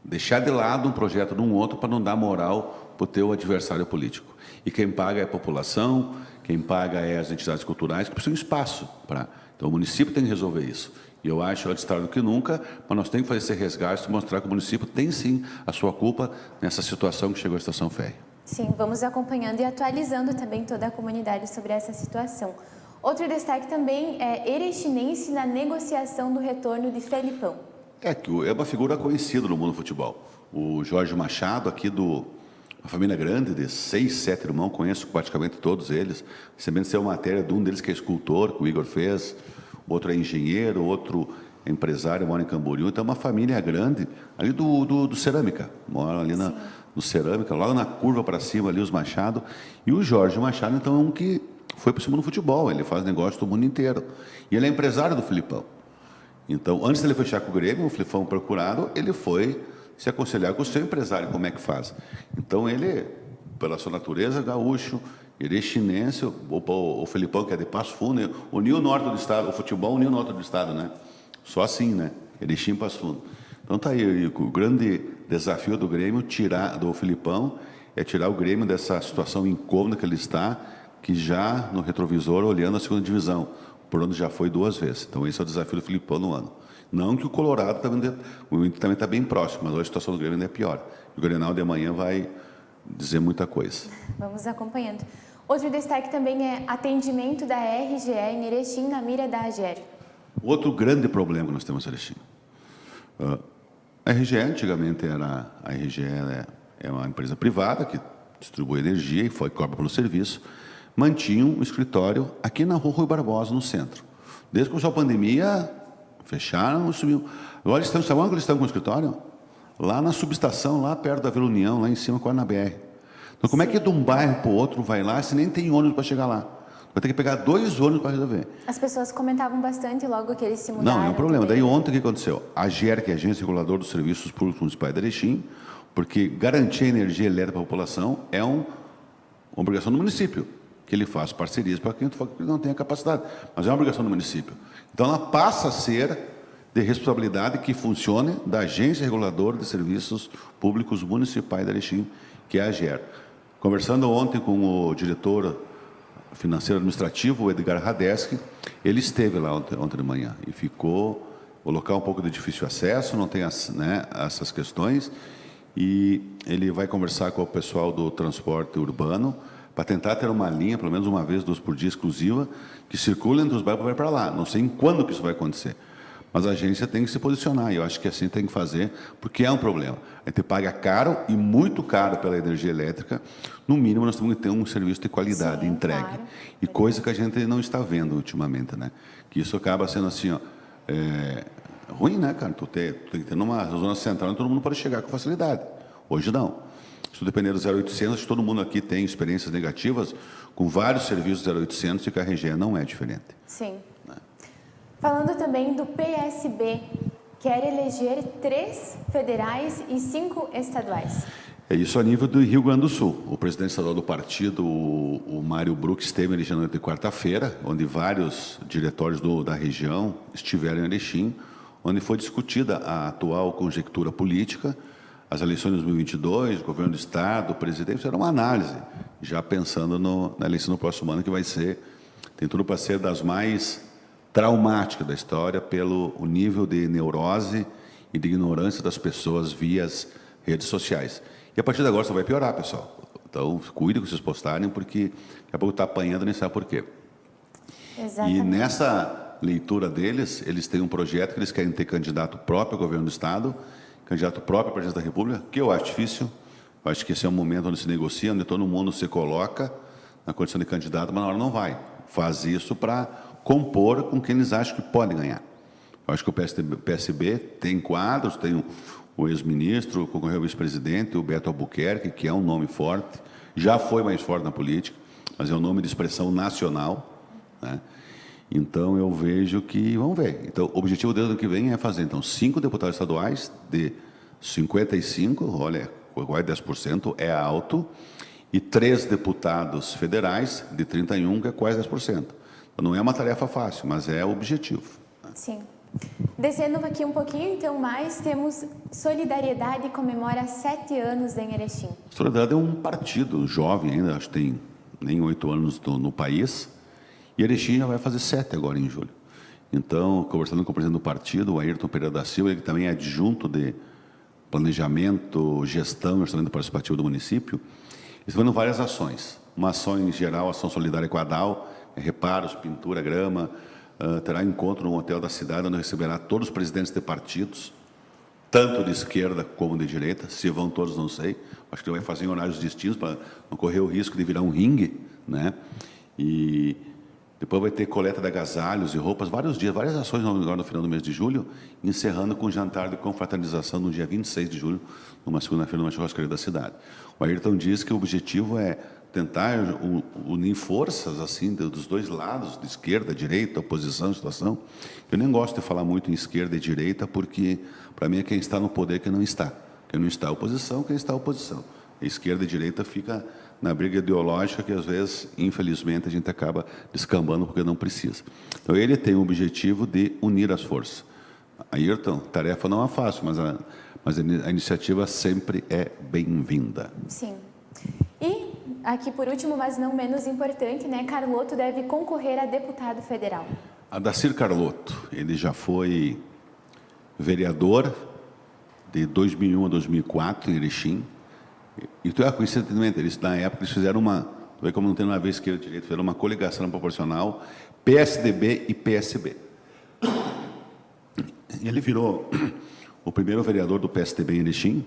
deixar de lado um projeto de um outro para não dar moral para o teu adversário político. E quem paga é a população, quem paga é as entidades culturais, que precisam de espaço para... Então, o município tem que resolver isso. E eu acho, antes tarde do que nunca, mas nós temos que fazer esse resgate, mostrar que o município tem, sim, a sua culpa nessa situação que chegou à estação férrea. Sim, vamos acompanhando e atualizando também toda a comunidade sobre essa situação. Outro destaque também é erechinense na negociação do retorno de Felipão. É uma figura conhecida no mundo do futebol. O Jorge Machado, aqui uma família grande, de 6, 7 irmãos, conheço praticamente todos eles. Recebendo ser uma matéria de um deles que é escultor, que o Igor fez, outro é engenheiro, outro é empresário, mora em Camboriú. Então, é uma família grande, ali do Cerâmica, mora ali no Cerâmica, logo na curva para cima, ali os Machado. E o Jorge Machado, então, é um que foi para cima do futebol, ele faz negócio do mundo inteiro. E ele é empresário do Felipão. Então, antes dele fechar com o Grêmio, o Felipão procurado, ele foi se aconselhar com o seu empresário, como é que faz. Então, ele, pela sua natureza, gaúcho, erechinense, o Felipão, que é de Passo Fundo, uniu o norte do estado, o futebol uniu o norte do estado, né? Só assim, né? Erechim e Passo Fundo. Então, tá aí, o grande desafio do Grêmio, do Felipão, é tirar o Grêmio dessa situação incômoda que ele está, que já no retrovisor, olhando a segunda divisão, por onde já foi 2 vezes. Então, esse é o desafio do Felipão no ano. Não que o Colorado também está bem próximo, mas hoje a situação do Grêmio ainda é pior. O Grenal de amanhã vai dizer muita coisa. Vamos acompanhando. Outro destaque também é atendimento da RGE em Erechim, na mira da AGER. Outro grande problema que nós temos em Erechim. A RGE, antigamente, a RGE é uma empresa privada que distribui energia e cobra pelo serviço, mantinha um escritório aqui na Rua Rui Barbosa, no centro. Desde que começou a pandemia, fecharam e subiu. Agora sabe onde eles estão com o escritório? Lá na subestação, lá perto da Vila União, lá em cima, quase na BR. Então, como é que de um bairro para o outro vai lá se nem tem ônibus para chegar lá? Vai ter que pegar 2 ônibus para resolver. As pessoas comentavam bastante logo que eles se mudaram. Não, é um problema. Daí ontem o que aconteceu? A AGER, que é a Agência Reguladora dos Serviços Públicos Municipais de Erechim, porque garantir a energia elétrica para a população é uma obrigação do município, que ele faz parcerias para quem não tem a capacidade, mas é uma obrigação do município. Então, ela passa a ser de responsabilidade que funcione da Agência Reguladora de Serviços Públicos Municipais de Erechim, que é a AGER. Conversando ontem com o diretor financeiro administrativo, o Edgar Radeski, ele esteve lá ontem de manhã e ficou o local um pouco de difícil acesso, não tem essas questões, e ele vai conversar com o pessoal do transporte urbano para tentar ter uma linha, pelo menos uma vez, 2 por dia, exclusiva, que circula entre os bairros para ir para lá. Não sei em quando que isso vai acontecer, mas a agência tem que se posicionar, e eu acho que assim tem que fazer, porque é um problema. A gente paga caro e muito caro pela energia elétrica, no mínimo nós temos que ter um serviço de qualidade entregue, claro. E coisa que a gente não está vendo ultimamente, né? Que isso acaba sendo assim, ó, ruim, né, cara? Tu tem que ter numa zona central onde todo mundo pode chegar com facilidade. Hoje não. Se tu depender do 0800, todo mundo aqui tem experiências negativas com vários serviços 0800 e que a RGE não é diferente. Sim. Falando também do PSB, quer eleger 3 federais e 5 estaduais. É isso a nível do Rio Grande do Sul. O presidente estadual do partido, o Mário Bruck, esteve em Erechim na noite de quarta-feira, onde vários diretórios da região estiveram em Erechim, onde foi discutida a atual conjectura política, as eleições de 2022, governo do Estado, o presidente, fizeram uma análise, já pensando na eleição do próximo ano, que tem tudo para ser das mais traumáticas da história, pelo nível de neurose e de ignorância das pessoas via as redes sociais. E a partir de agora só vai piorar, pessoal. Então, cuide com vocês postarem, porque daqui a pouco está apanhando e nem sabe por quê. Exatamente. E nessa leitura deles, eles têm um projeto que eles querem ter candidato próprio ao governo do Estado, candidato próprio à presidência da República, que eu acho difícil. Eu acho que esse é um momento onde se negocia, onde todo mundo se coloca na condição de candidato, mas na hora não vai. Faz isso para compor com quem eles acham que podem ganhar. Eu acho que o PSB tem quadros, tem o ex-ministro, concorreu ao vice-presidente, o Beto Albuquerque, que é um nome forte, já foi mais forte na política, mas é um nome de expressão nacional, né? Então, eu vejo que, vamos ver. Então, o objetivo do ano que vem é fazer, então, 5 deputados estaduais de 55, olha, quase 10%, é alto, e 3 deputados federais de 31, que é quase 10%. Não é uma tarefa fácil, mas é o objetivo. Sim. Descendo aqui um pouquinho, então, mais, temos Solidariedade comemora 7 anos em Erechim. Solidariedade é um partido jovem ainda, acho que tem nem 8 anos no país, e Erechim já vai fazer 7 agora em julho. Então, conversando com o presidente do partido, o Ayrton Pereira da Silva, ele também é adjunto de planejamento, gestão e orçamento participativo do município, eles estão fazendo várias ações. Uma ação em geral, ação solidária com a DAO, reparos, pintura, grama, terá encontro no hotel da cidade, onde receberá todos os presidentes de partidos, tanto de esquerda como de direita, se vão todos, não sei, acho que ele vai fazer em horários distintos, para não correr o risco de virar um ringue, né? E depois vai ter coleta de agasalhos e roupas, vários dias, várias ações agora no final do mês de julho, encerrando com um jantar de confraternização no dia 26 de julho, numa segunda-feira, numa churrascaria da cidade. O Ayrton diz que o objetivo é tentar unir forças assim dos dois lados, de esquerda, direita, oposição, situação. Eu nem gosto de falar muito em esquerda e direita, porque para mim é quem está no poder que não está. Quem não está é a oposição, quem está é a oposição. A esquerda e a direita fica na briga ideológica que às vezes, infelizmente, a gente acaba descambando porque não precisa. Então ele tem o objetivo de unir as forças. Ayrton, tarefa não é fácil, mas a iniciativa sempre é bem-vinda. Sim. E aqui por último, mas não menos importante, né? Carlotto deve concorrer a deputado federal. Adacir Carlotto, ele já foi vereador de 2001 a 2004 em Erechim. E tu é coincidentemente, na época eles fizeram vê como não tem uma vez esquerda e direita, fizeram uma coligação proporcional, PSDB e PSB. Ele virou o primeiro vereador do PSDB em Erechim,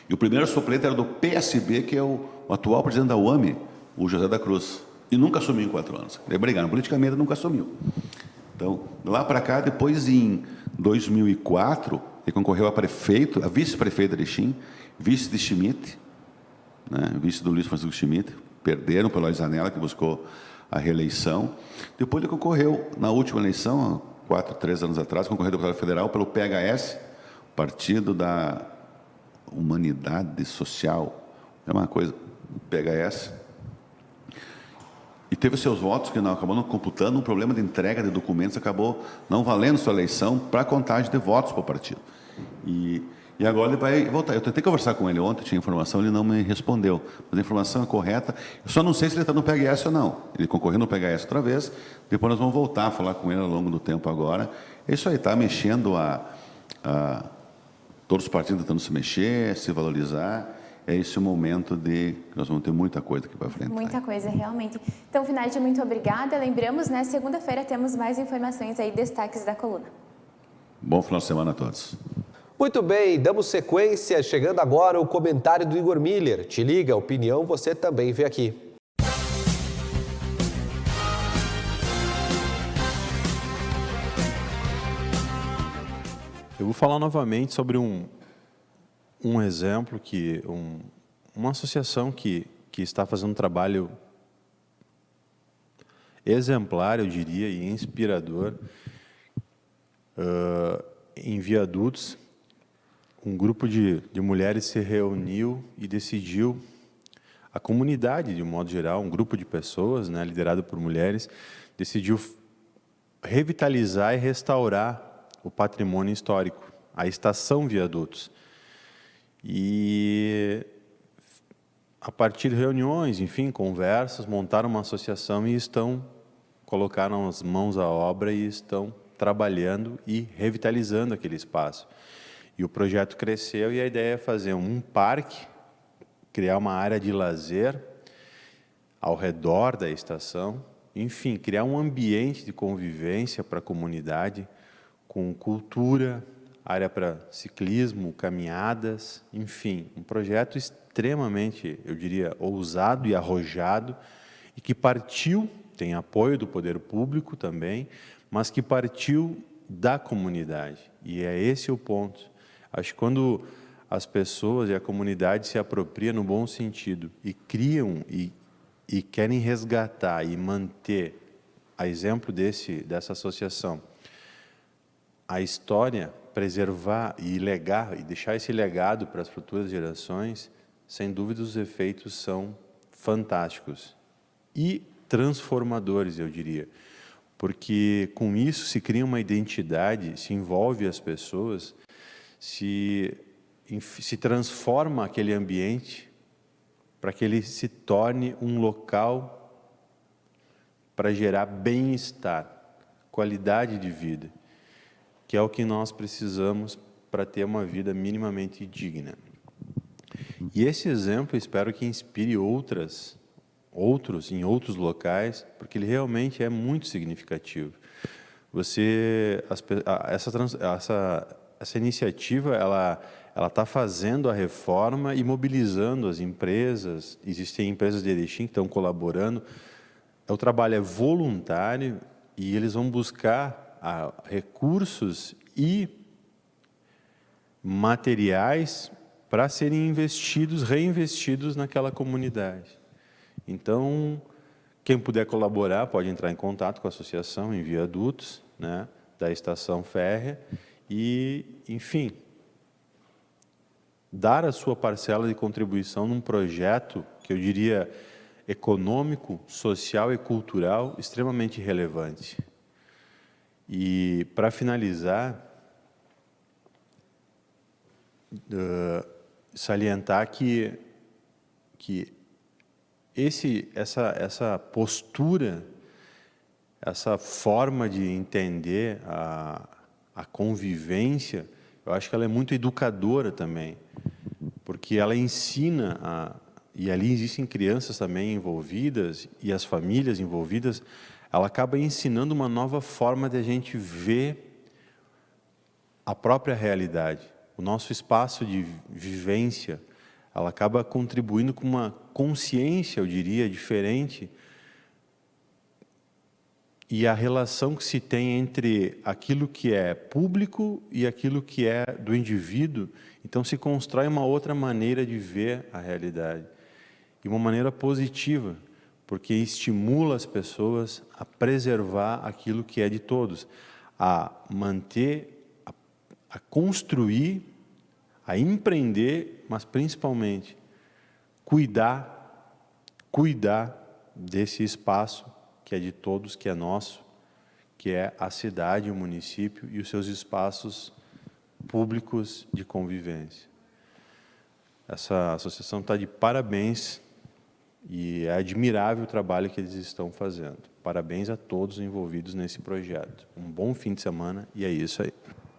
e o primeiro suplente era do PSB, que é o atual presidente da UAME, o José da Cruz, e nunca assumiu em 4 anos. Ele brigaram politicamente, nunca assumiu. Então, lá para cá, depois em 2004, ele concorreu a vice-prefeito de Erechim, vice de Schmidt, né, vice do Luiz Francisco Schmidt, perderam pelo Zanella, que buscou a reeleição. Depois ele concorreu, na última eleição, há 3 anos atrás, concorreu deputado federal pelo PHS, Partido da Humanidade Social, é uma coisa, PHS, e teve seus votos que acabou não computando, um problema de entrega de documentos, acabou não valendo sua eleição para a contagem de votos para o partido. E agora ele vai voltar. Eu tentei conversar com ele ontem, tinha informação, ele não me respondeu. Mas a informação é correta. Eu só não sei se ele está no PHS ou não. Ele concorreu no PHS outra vez, depois nós vamos voltar a falar com ele ao longo do tempo agora. É isso aí, está mexendo todos os partidos tentando se mexer, se valorizar. É esse o momento que nós vamos ter muita coisa aqui para frente. Muita coisa, realmente. Então, Finardi, muito obrigada. Lembramos, né, segunda-feira temos mais informações aí, destaques da coluna. Bom final de semana a todos. Muito bem, damos sequência. Chegando agora o comentário do Igor Miller. Te liga, opinião você também vê aqui. vou falar novamente sobre um exemplo que uma associação que está fazendo um trabalho exemplar, eu diria, e inspirador, em Viadutos. Um grupo de mulheres se reuniu e decidiu, a comunidade, de um modo geral, um grupo de pessoas, né, liderado por mulheres, decidiu revitalizar e restaurar o patrimônio histórico, a Estação Viadutos. E, a partir de reuniões, enfim, conversas, montaram uma associação e colocaram as mãos à obra e estão trabalhando e revitalizando aquele espaço. E o projeto cresceu e a ideia é fazer um parque, criar uma área de lazer ao redor da estação, enfim, criar um ambiente de convivência para a comunidade, com cultura, área para ciclismo, caminhadas, enfim, um projeto extremamente, eu diria, ousado e arrojado, e que partiu, tem apoio do poder público também, mas que partiu da comunidade. E é esse o ponto. Acho que quando as pessoas e a comunidade se apropriam no bom sentido e criam e querem resgatar e manter, a exemplo dessa associação, a história, preservar e deixar esse legado para as futuras gerações, sem dúvida os efeitos são fantásticos e transformadores, eu diria. Porque com isso se cria uma identidade, se envolve as pessoas, se transforma aquele ambiente para que ele se torne um local para gerar bem-estar, qualidade de vida, que é o que nós precisamos para ter uma vida minimamente digna. E esse exemplo, espero que inspire outros em outros locais, porque ele realmente é muito significativo. Essa iniciativa, ela está fazendo a reforma e mobilizando as empresas. Existem empresas de Erechim que estão colaborando. O trabalho é voluntário e eles vão buscar recursos e materiais para serem reinvestidos naquela comunidade. Então, quem puder colaborar pode entrar em contato com a associação em Viadutos, né, da Estação Férrea e, enfim, dar a sua parcela de contribuição num projeto que eu diria econômico, social e cultural extremamente relevante. E, para finalizar, salientar que essa postura, essa forma de entender a convivência, eu acho que ela é muito educadora também, porque ela ensina, e ali existem crianças também envolvidas, e as famílias envolvidas, ela acaba ensinando uma nova forma de a gente ver a própria realidade, o nosso espaço de vivência. Ela acaba contribuindo com uma consciência, eu diria, diferente, e a relação que se tem entre aquilo que é público e aquilo que é do indivíduo. Então se constrói uma outra maneira de ver a realidade, e uma maneira positiva, porque estimula as pessoas a preservar aquilo que é de todos, a manter, a construir, a empreender, mas principalmente cuidar desse espaço que é de todos, que é nosso, que é a cidade, o município e os seus espaços públicos de convivência. Essa associação está de parabéns e é admirável o trabalho que eles estão fazendo. Parabéns a todos envolvidos nesse projeto. Um bom fim de semana e é isso aí.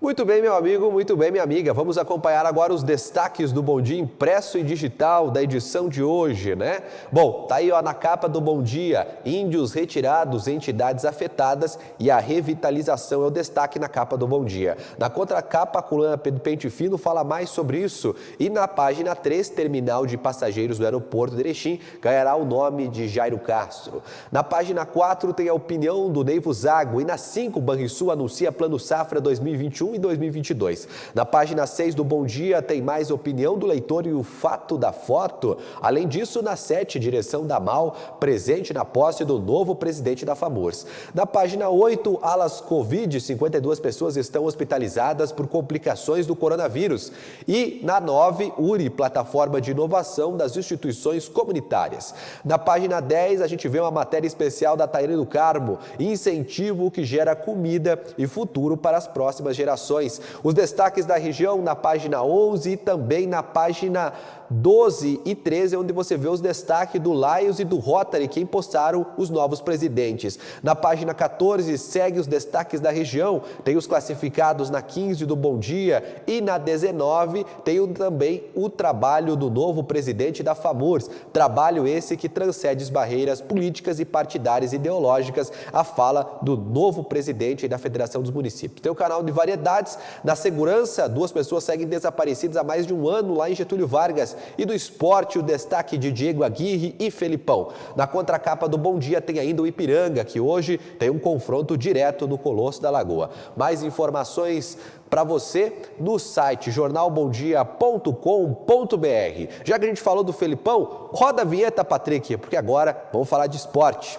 Muito bem, meu amigo, muito bem, minha amiga. Vamos acompanhar agora os destaques do Bom Dia impresso e digital da edição de hoje, né? Bom, tá aí ó, na capa do Bom Dia, índios retirados, entidades afetadas e a revitalização é o destaque na capa do Bom Dia. Na contracapa, a coluna Pedro Pente Fino fala mais sobre isso. E na página 3, terminal de passageiros do aeroporto de Erechim ganhará o nome de Jairo Castro. Na página 4 tem a opinião do Neivo Zago e na 5, Banrisul anuncia Plano Safra 2021 2021 e 2022. Na página 6 do Bom Dia tem mais opinião do leitor e o fato da foto. Além disso, na 7, direção da MAL, presente na posse do novo presidente da FAMURS. Na página 8, alas Covid, 52 pessoas estão hospitalizadas por complicações do coronavírus. E na 9, URI, plataforma de inovação das instituições comunitárias. Na página 10, a gente vê uma matéria especial da Tairene do Carmo, incentivo que gera comida e futuro para as próximas gerações. Os destaques da região na página 11 e também na página 12 e 13, onde você vê os destaques do Lions e do Rotary, que empossaram os novos presidentes. Na página 14, segue os destaques da região, tem os classificados na 15 do Bom Dia e na 19 tem também o trabalho do novo presidente da FAMURS, trabalho esse que transcende as barreiras políticas e partidárias ideológicas, a fala do novo presidente da Federação dos Municípios. Tem o canal de variedades, na segurança, 2 pessoas seguem desaparecidas há mais de um ano lá em Getúlio Vargas. E do esporte, o destaque de Diego Aguirre e Felipão. Na contracapa do Bom Dia tem ainda o Ipiranga, que hoje tem um confronto direto no Colosso da Lagoa. Mais informações para você no site jornalbomdia.com.br. Já que a gente falou do Felipão, roda a vinheta, Patrick, porque agora vamos falar de esporte.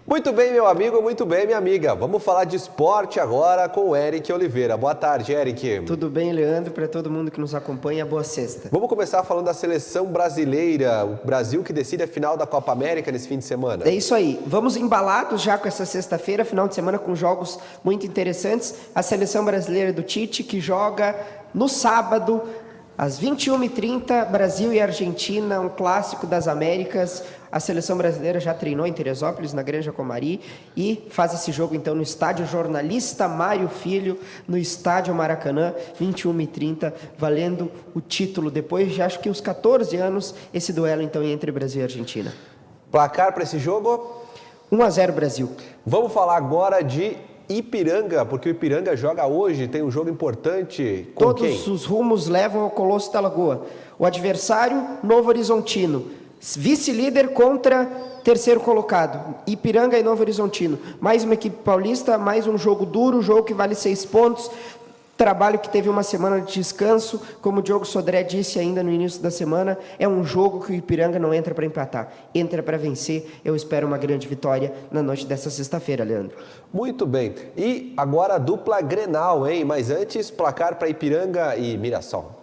Muito bem, meu amigo, muito bem, minha amiga. Vamos falar de esporte agora com o Eric Oliveira. Boa tarde, Eric. Tudo bem, Leandro? Para todo mundo que nos acompanha, boa sexta. Vamos começar falando da seleção brasileira, o Brasil que decide a final da Copa América nesse fim de semana. É isso aí. Vamos embalados já com essa sexta-feira, final de semana com jogos muito interessantes. A seleção brasileira do Tite, que joga no sábado, às 21h30, Brasil e Argentina, um clássico das Américas. A seleção brasileira já treinou em Teresópolis, na Granja Comari, e faz esse jogo então no estádio Jornalista Mário Filho, no estádio Maracanã, 21h30, valendo o título. Depois de acho que uns 14 anos, esse duelo então entre Brasil e Argentina. Placar para esse jogo? 1-0 Brasil. Vamos falar agora de Ipiranga, porque o Ipiranga joga hoje, tem um jogo importante com Todos quem? Os rumos levam ao Colosso da Lagoa. O adversário, Novo Horizontino. Vice-líder contra terceiro colocado. Ipiranga e Novo Horizontino. Mais uma equipe paulista, mais um jogo duro, jogo que vale 6 pontos. Trabalho que teve uma semana de descanso, como o Diogo Sodré disse ainda no início da semana, é um jogo que o Ipiranga não entra para empatar, entra para vencer. Eu espero uma grande vitória na noite dessa sexta-feira, Leandro. Muito bem. E agora a dupla Grenal, hein? Mas antes, placar para Ipiranga e Mirassol.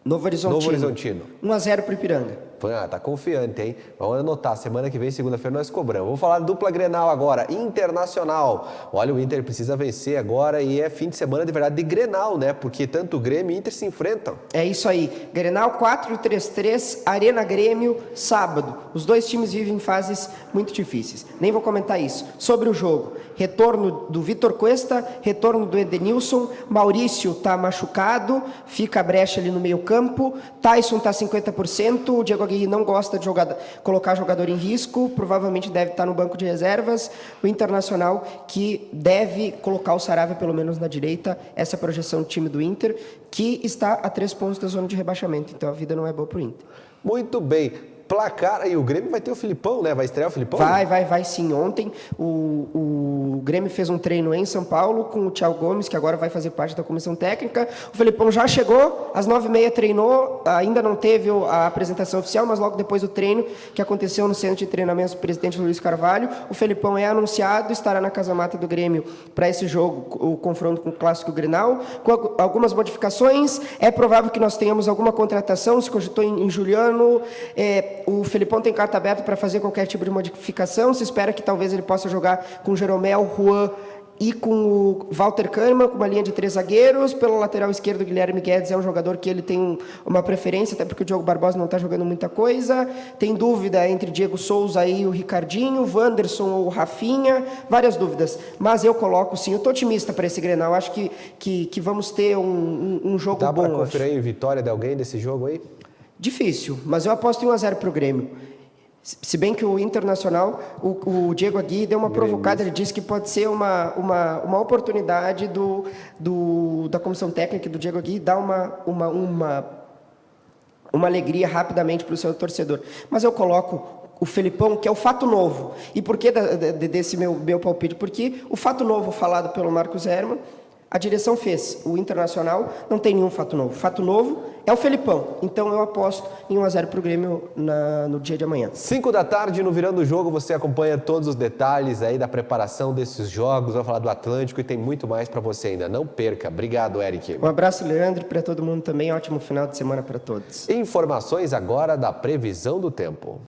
Novo Horizontino. Novo Horizontino. 1-0 para o Ipiranga. Tá confiante, hein? Vamos anotar, semana que vem, segunda-feira, nós cobramos. Vamos falar de dupla Grenal agora, Internacional. Olha, o Inter precisa vencer agora e é fim de semana, de verdade, de Grenal, né? Porque tanto o Grêmio e o Inter se enfrentam. É isso aí. Grenal 4-3-3, Arena Grêmio, sábado. Os dois times vivem fases muito difíceis. Nem vou comentar isso. Sobre o jogo, retorno do Vitor Cuesta, retorno do Edenilson, Maurício tá machucado, fica a brecha ali no meio campo, Tyson tá 50%, o Diego Aguirre não gosta de colocar jogador em risco, provavelmente deve estar no banco de reservas. O Internacional que deve colocar o Saravia pelo menos na direita, essa é a projeção do time do Inter, que está a 3 pontos da zona de rebaixamento, então a vida não é boa para o Inter. Muito bem. Placar, e o Grêmio vai ter o Filipão, né? Vai estrear o Filipão? Vai sim. Ontem o Grêmio fez um treino em São Paulo com o Thiago Gomes, que agora vai fazer parte da comissão técnica. O Filipão já chegou, às 9h30 treinou, ainda não teve a apresentação oficial, mas logo depois do treino que aconteceu no centro de treinamento do presidente Luiz Carvalho, o Filipão é anunciado, estará na casa-mata do Grêmio para esse jogo, o confronto com o Clássico Grenal, com algumas modificações. É provável que nós tenhamos alguma contratação, se cogitou em Juliano, o Felipão tem carta aberta para fazer qualquer tipo de modificação. Se espera que talvez ele possa jogar com o Jeromel, Juan e com o Walter Kahneman, com uma linha de 3 zagueiros. Pelo lateral esquerdo, o Guilherme Guedes é um jogador que ele tem uma preferência, até porque o Diogo Barbosa não está jogando muita coisa. Tem dúvida entre Diego Souza e o Ricardinho, Wanderson ou Rafinha, várias dúvidas. Mas eu coloco sim, eu estou otimista para esse Grenal. Acho que vamos ter um jogo bom. Dá para conferir aí vitória de alguém desse jogo aí? Difícil, mas eu aposto em 1-0 para o Grêmio. Se bem que o Internacional, o Diego Aguirre deu uma provocada, ele disse que pode ser uma oportunidade da comissão técnica do Diego Aguirre dar uma alegria rapidamente para o seu torcedor. Mas eu coloco o Felipão, que é o fato novo. E por que desse meu palpite? Porque o fato novo falado pelo Marcos Herman, a direção fez. O Internacional não tem nenhum fato novo. O fato novo é o Felipão. Então eu aposto em 1-0 para o Grêmio no dia de amanhã. 5 da tarde, no Virando o Jogo, você acompanha todos os detalhes aí da preparação desses jogos. Vai falar do Atlântico e tem muito mais para você ainda. Não perca. Obrigado, Eric. Um abraço, Leandro, para todo mundo também. Ótimo final de semana para todos. Informações agora da previsão do tempo.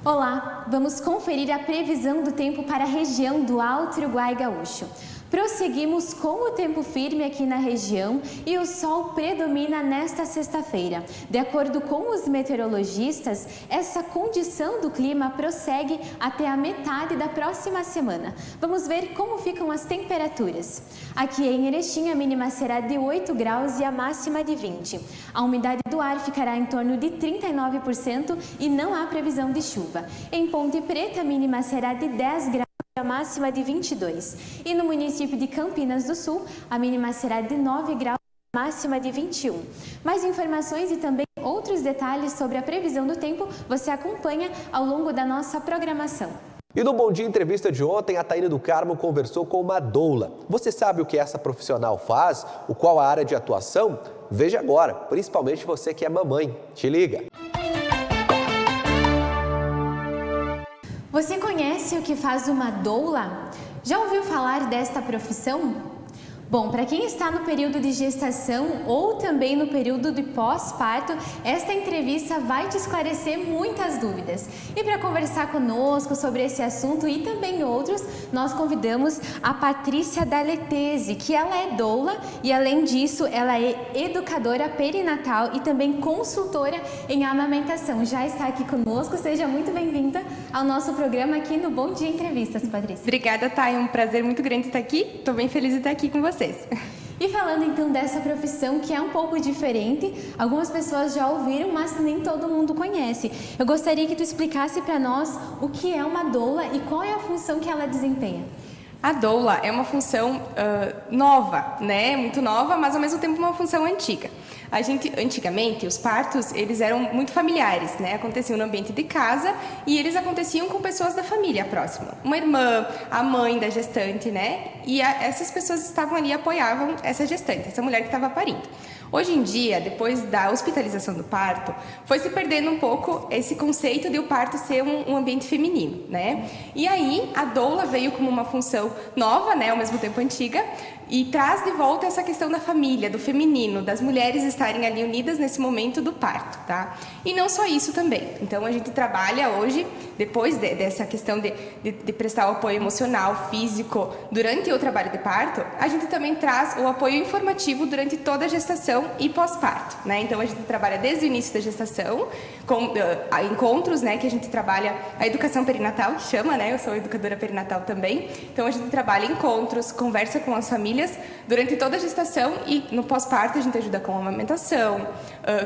Olá, vamos conferir a previsão do tempo para a região do Alto Uruguai Gaúcho. Prosseguimos com o tempo firme aqui na região e o sol predomina nesta sexta-feira. De acordo com os meteorologistas, essa condição do clima prossegue até a metade da próxima semana. Vamos ver como ficam as temperaturas. Aqui em Erechim, a mínima será de 8 graus e a máxima de 20. A umidade do ar ficará em torno de 39% e não há previsão de chuva. Em Ponte Preta, a mínima será de 10 graus. A máxima de 22. E no município de Campinas do Sul, a mínima será de 9 graus, a máxima de 21. Mais informações e também outros detalhes sobre a previsão do tempo você acompanha ao longo da nossa programação. E no Bom Dia Entrevista de ontem, a Taíne do Carmo conversou com uma doula. Você sabe o que essa profissional faz? Qual a área de atuação? Veja agora, principalmente você que é mamãe. Te liga! Você conhece o que faz uma doula? Já ouviu falar desta profissão? Bom, para quem está no período de gestação ou também no período de pós-parto, esta entrevista vai te esclarecer muitas dúvidas. E para conversar conosco sobre esse assunto e também outros, nós convidamos a Patrícia Daletese, que ela é doula e além disso, ela é educadora perinatal e também consultora em amamentação. Já está aqui conosco, seja muito bem-vinda ao nosso programa aqui no Bom Dia Entrevistas, Patrícia. Obrigada, Thay, é um prazer muito grande estar aqui, estou bem feliz de estar aqui com você. E falando então dessa profissão que é um pouco diferente, algumas pessoas já ouviram, mas nem todo mundo conhece. Eu gostaria que tu explicasse para nós o que é uma doula e qual é a função que ela desempenha. A doula é uma função nova, né? Muito nova, mas ao mesmo tempo uma função antiga. Antigamente, os partos, eles eram muito familiares, né? Aconteciam no ambiente de casa e eles aconteciam com pessoas da família próxima. Uma irmã, a mãe da gestante, né? E essas pessoas estavam ali e apoiavam essa gestante, essa mulher que estava parindo. Hoje em dia, depois da hospitalização do parto, foi se perdendo um pouco esse conceito de o parto ser um ambiente feminino, né? E aí, a doula veio como uma função nova, né? Ao mesmo tempo antiga, e traz de volta essa questão da família, do feminino, das mulheres estarem ali unidas nesse momento do parto, tá? E não só isso também. Então, a gente trabalha hoje, depois dessa questão de prestar o apoio emocional, físico, durante o trabalho de parto, a gente também traz o apoio informativo durante toda a gestação e pós-parto, né? Então, a gente trabalha desde o início da gestação, com encontros, né? Que a gente trabalha a educação perinatal, que chama, né? Eu sou educadora perinatal também. Então, a gente trabalha encontros, conversa com as famílias durante toda a gestação e no pós-parto a gente ajuda com amamentação,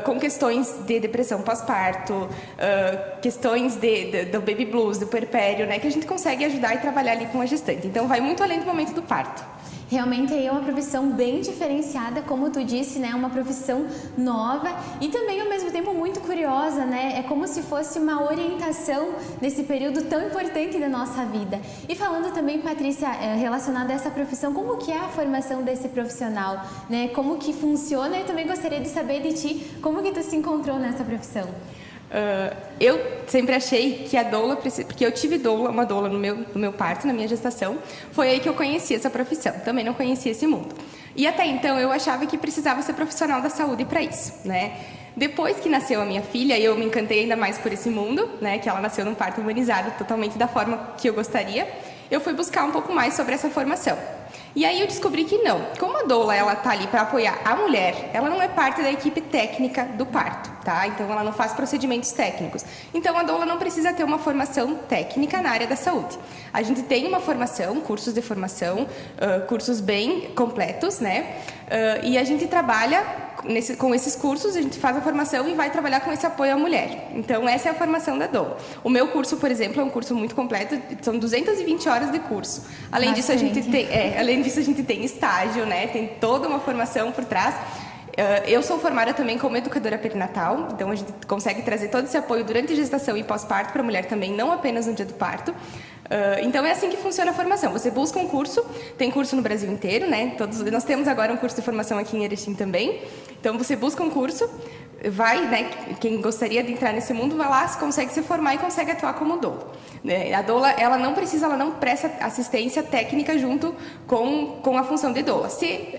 com questões de depressão pós-parto, questões do baby blues, do puerpério, né? Que a gente consegue ajudar e trabalhar ali com a gestante. Então, vai muito além do momento do parto. Realmente é uma profissão bem diferenciada, como tu disse, né? Uma profissão nova e também ao mesmo tempo muito curiosa, né? É como se fosse uma orientação nesse período tão importante da nossa vida. E falando também, Patrícia, relacionada a essa profissão, como que é a formação desse profissional, né? Como que funciona? Eu também gostaria de saber de ti, como que tu se encontrou nessa profissão? Eu sempre achei que a doula, porque eu tive uma doula no meu parto, na minha gestação, foi aí que eu conheci essa profissão, também não conhecia esse mundo. E até então eu achava que precisava ser profissional da saúde para isso, né? Depois que nasceu a minha filha, eu me encantei ainda mais por esse mundo, né? Que ela nasceu num parto humanizado, totalmente da forma que eu gostaria. Eu fui buscar um pouco mais sobre essa formação. E aí eu descobri que não. Como a doula, ela tá ali para apoiar a mulher, ela não é parte da equipe técnica do parto, tá? Então ela não faz procedimentos técnicos. Então a doula não precisa ter uma formação técnica na área da saúde. A gente tem uma formação, cursos de formação, cursos bem completos, né? E a gente trabalha com esses cursos, a gente faz a formação e vai trabalhar com esse apoio à mulher. Então, essa é a formação da doula. O meu curso, por exemplo, é um curso muito completo, são 220 horas de curso. Além disso, a gente tem estágio, né? Tem toda uma formação por trás. Eu sou formada também como educadora perinatal, então a gente consegue trazer todo esse apoio durante a gestação e pós-parto para a mulher também, não apenas no dia do parto. Então é assim que funciona a formação. Você busca um curso, tem curso no Brasil inteiro, né? Nós temos agora um curso de formação aqui em Erechim também. Então você busca um curso, vai, né? Quem gostaria de entrar nesse mundo vai lá, consegue se formar e consegue atuar como doula. A doula, ela não presta assistência técnica junto com a função de doula.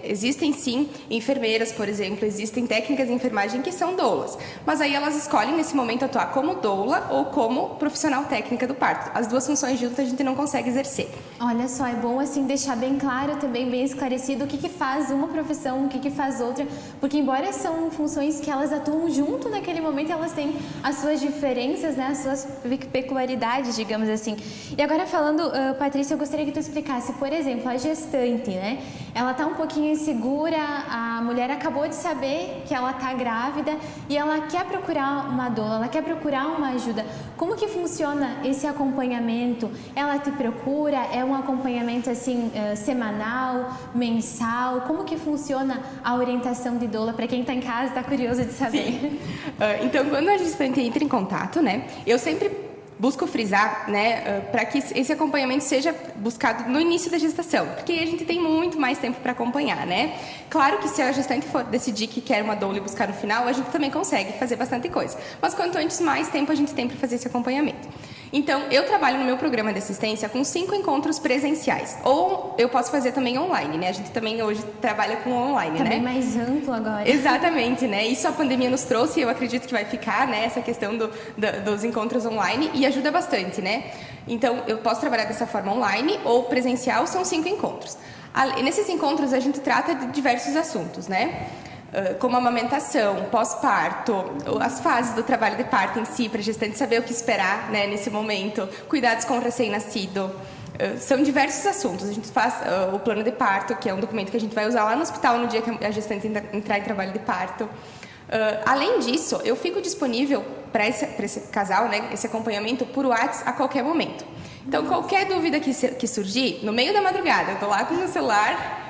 Existem sim enfermeiras, por exemplo, existem técnicas de enfermagem que são doulas, mas aí elas escolhem nesse momento atuar como doula ou como profissional técnica do parto. As duas funções juntas a gente não consegue exercer. Olha só, é bom assim deixar bem claro também, bem esclarecido o que faz uma profissão, o que faz outra, porque embora são funções que elas atuam junto naquele momento, elas têm as suas diferenças, né, as suas peculiaridades, digamos assim. E agora falando, Patrícia, eu gostaria que tu explicasse, por exemplo, a gestante, né? Ela tá um pouquinho insegura, a mulher acabou de saber que ela tá grávida e ela quer procurar uma doula, ela quer procurar uma ajuda. Como que funciona esse acompanhamento? Ela te procura? É um acompanhamento assim semanal, mensal? Como que funciona a orientação de doula para quem está em casa, está curioso de saber? Sim. Então, quando a gestante entra em contato, né, eu sempre busco frisar, né, para que esse acompanhamento seja buscado no início da gestação, porque aí a gente tem muito mais tempo para acompanhar, né? Claro que se a gestante for decidir que quer uma doula e buscar no final, a gente também consegue fazer bastante coisa. Mas quanto antes, mais tempo a gente tem para fazer esse acompanhamento. Então, eu trabalho no meu programa de assistência com 5 encontros presenciais. Ou eu posso fazer também online, né? A gente também hoje trabalha com online, também né? mais amplo agora. Exatamente, né? Isso a pandemia nos trouxe e eu acredito que vai ficar, né? Essa questão dos encontros online e ajuda bastante, né? Então, eu posso trabalhar dessa forma online ou presencial, são 5 encontros. Nesses encontros, a gente trata de diversos assuntos, né? Como amamentação, pós-parto, as fases do trabalho de parto em si, para a gestante saber o que esperar, né, nesse momento, cuidados com o recém-nascido. São diversos assuntos. A gente faz o plano de parto, que é um documento que a gente vai usar lá no hospital no dia que a gestante entrar em trabalho de parto. Além disso, eu fico disponível para esse casal, né, esse acompanhamento por WhatsApp a qualquer momento. Então, qualquer dúvida que surgir, no meio da madrugada, eu estou lá com o meu celular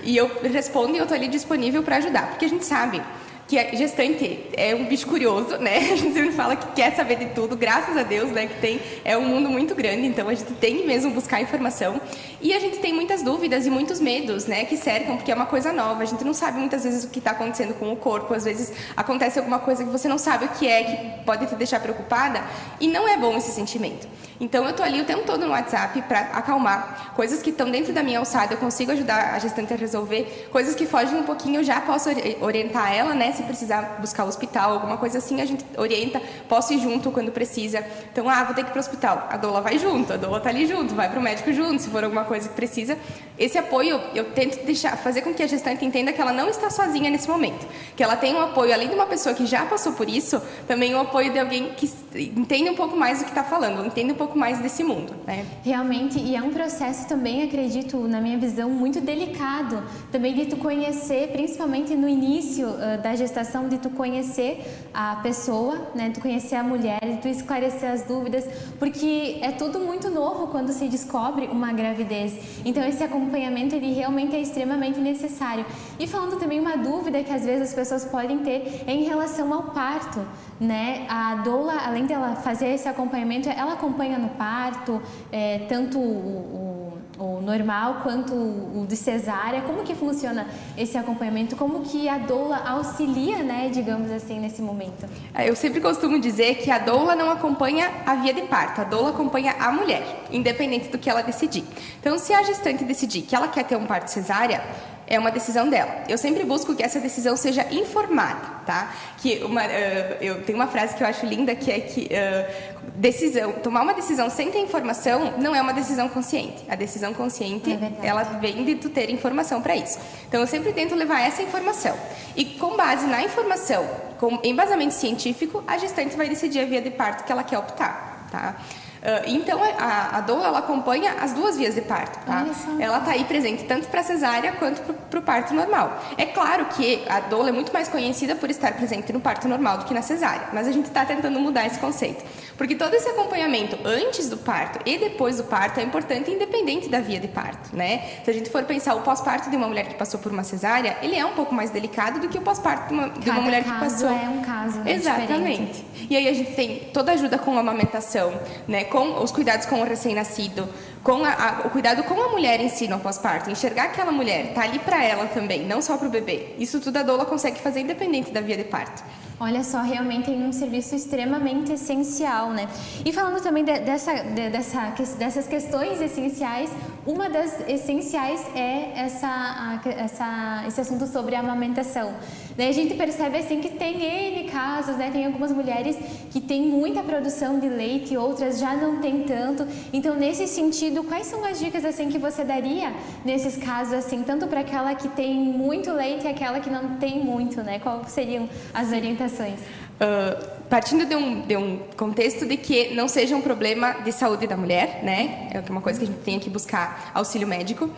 e eu respondo e eu estou ali disponível para ajudar, porque a gente sabe que a gestante é um bicho curioso, né? A gente sempre fala que quer saber de tudo, graças a Deus, né? Que é um mundo muito grande, então a gente tem mesmo buscar informação. E a gente tem muitas dúvidas e muitos medos, né? Que cercam, porque é uma coisa nova. A gente não sabe muitas vezes o que está acontecendo com o corpo. Às vezes acontece alguma coisa que você não sabe o que é, que pode te deixar preocupada. E não é bom esse sentimento. Então eu estou ali o tempo todo no WhatsApp para acalmar. Coisas que estão dentro da minha alçada, eu consigo ajudar a gestante a resolver. Coisas que fogem um pouquinho, eu já posso orientar ela, né? Se precisar buscar o hospital, alguma coisa assim, a gente orienta, posso ir junto quando precisa. Então, vou ter que ir para o hospital. A doula vai junto, a doula está ali junto, vai para o médico junto, se for alguma coisa que precisa. Esse apoio, eu tento fazer com que a gestante entenda que ela não está sozinha nesse momento. Que ela tem um apoio, além de uma pessoa que já passou por isso, também o apoio de alguém que entende um pouco mais do que está falando, entende um pouco mais desse mundo, né? Realmente, e é um processo também, acredito, na minha visão, muito delicado. Também de tu conhecer, principalmente no início da gestação, de tu conhecer a pessoa, né, de tu conhecer a mulher, de tu esclarecer as dúvidas, porque é tudo muito novo quando se descobre uma gravidez. Então esse acompanhamento, ele realmente é extremamente necessário. E falando também uma dúvida que às vezes as pessoas podem ter é em relação ao parto, né? A doula, além dela fazer esse acompanhamento, ela acompanha no parto, tanto o normal quanto o de cesárea. Como que funciona esse acompanhamento? Como que a doula auxilia, né, digamos assim, nesse momento? Eu sempre costumo dizer que a doula não acompanha a via de parto, a doula acompanha a mulher, independente do que ela decidir. Então, se a gestante decidir que ela quer ter um parto cesárea, é uma decisão dela. Eu sempre busco que essa decisão seja informada, tá? Eu tenho uma frase que eu acho linda, que é que tomar uma decisão sem ter informação não é uma decisão consciente. A decisão consciente, ela vem de tu ter informação para isso. Então, eu sempre tento levar essa informação. E com base na informação, com embasamento científico, a gestante vai decidir a via de parto que ela quer optar, tá? Então, a doula, ela acompanha as duas vias de parto, tá? Ela está aí presente tanto para a cesárea quanto para o parto normal. É claro que a doula é muito mais conhecida por estar presente no parto normal do que na cesárea, mas a gente está tentando mudar esse conceito. Porque todo esse acompanhamento antes do parto e depois do parto é importante, independente da via de parto, né? Se a gente for pensar o pós-parto de uma mulher que passou por uma cesárea, ele é um pouco mais delicado do que o pós-parto de uma mulher que passou. É um caso, né? Exatamente. Diferente. E aí a gente tem toda a ajuda com a amamentação, né? Com os cuidados com o recém-nascido, com o cuidado com a mulher em si no pós-parto, enxergar aquela mulher, tá ali para ela também, não só para o bebê. Isso tudo a doula consegue fazer independente da via de parto. Olha só, realmente é um serviço extremamente essencial, né? E falando também dessas questões essenciais, uma das essenciais é esse assunto sobre a amamentação. Daí a gente percebe assim que tem N casos, né? Tem algumas mulheres que têm muita produção de leite, outras já não tem tanto. Então, nesse sentido, quais são as dicas assim que você daria nesses casos, assim, tanto para aquela que tem muito leite e aquela que não tem muito, né? Quais seriam as orientações? Partindo de um contexto de que não seja um problema de saúde da mulher, né? É uma coisa que a gente tem que buscar auxílio médico.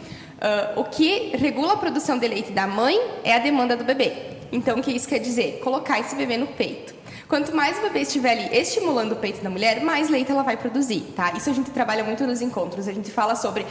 O que regula a produção de leite da mãe é a demanda do bebê. Então, o que isso quer dizer? Colocar esse bebê no peito. Quanto mais o bebê estiver ali estimulando o peito da mulher, mais leite ela vai produzir, tá? Isso a gente trabalha muito nos encontros. A gente fala sobre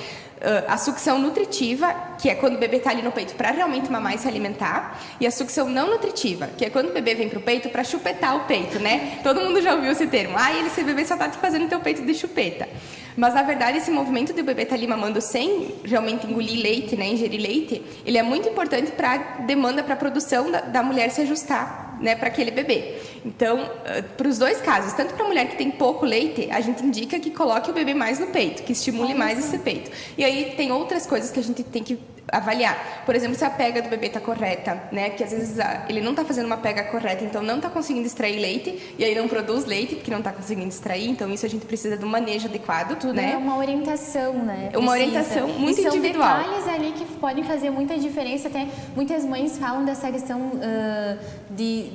a sucção nutritiva, que é quando o bebê está ali no peito para realmente mamar e se alimentar, e a sucção não nutritiva, que é quando o bebê vem pro peito para chupetar o peito, né? Todo mundo já ouviu esse termo. Esse bebê só tá te fazendo teu peito de chupeta. Mas, na verdade, esse movimento de o bebê estar ali mamando sem realmente engolir leite, né, ingerir leite, ele é muito importante para a demanda, para a produção da mulher se ajustar, né, para aquele bebê. Então, para os dois casos, tanto para a mulher que tem pouco leite, a gente indica que coloque o bebê mais no peito, que estimule mais esse peito. E aí tem outras coisas que a gente tem que avaliar. Por exemplo, se a pega do bebê está correta, né? Porque às vezes ele não está fazendo uma pega correta, então não está conseguindo extrair leite, e aí não produz leite porque não está conseguindo extrair, então isso a gente precisa de um manejo adequado. Tudo né? É uma orientação, né? Uma orientação muito individual. São detalhes ali que podem fazer muita diferença. Até muitas mães falam dessa questão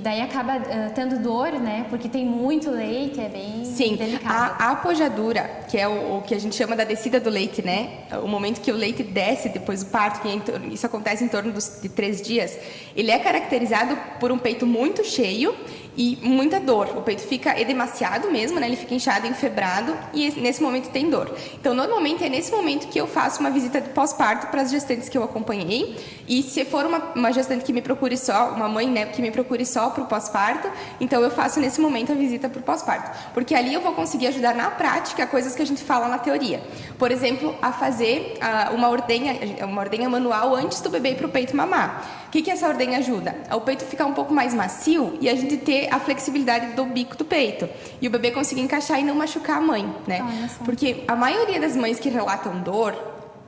daí acaba tendo dor, né? Porque tem muito leite, é bem delicado. A apojadura, que é o que a gente chama da descida do leite, né? O momento que o leite desce depois do parto, que isso acontece em torno de 3 dias, ele é caracterizado por um peito muito cheio e muita dor. O peito fica edemaciado mesmo, né? Ele fica inchado, enfebrado, e nesse momento tem dor. Então, normalmente é nesse momento que eu faço uma visita de pós-parto para as gestantes que eu acompanhei. E se for uma gestante que me procure só, uma mãe, né, que me procure só para o pós-parto, então eu faço nesse momento a visita para o pós-parto. Porque ali eu vou conseguir ajudar na prática coisas que a gente fala na teoria. Por exemplo, a fazer uma ordenha manual antes do bebê ir para o peito mamar. O que essa ordenha ajuda? O peito ficar um pouco mais macio e a gente ter a flexibilidade do bico do peito. E o bebê conseguir encaixar e não machucar a mãe, né? Porque a maioria das mães que relatam dor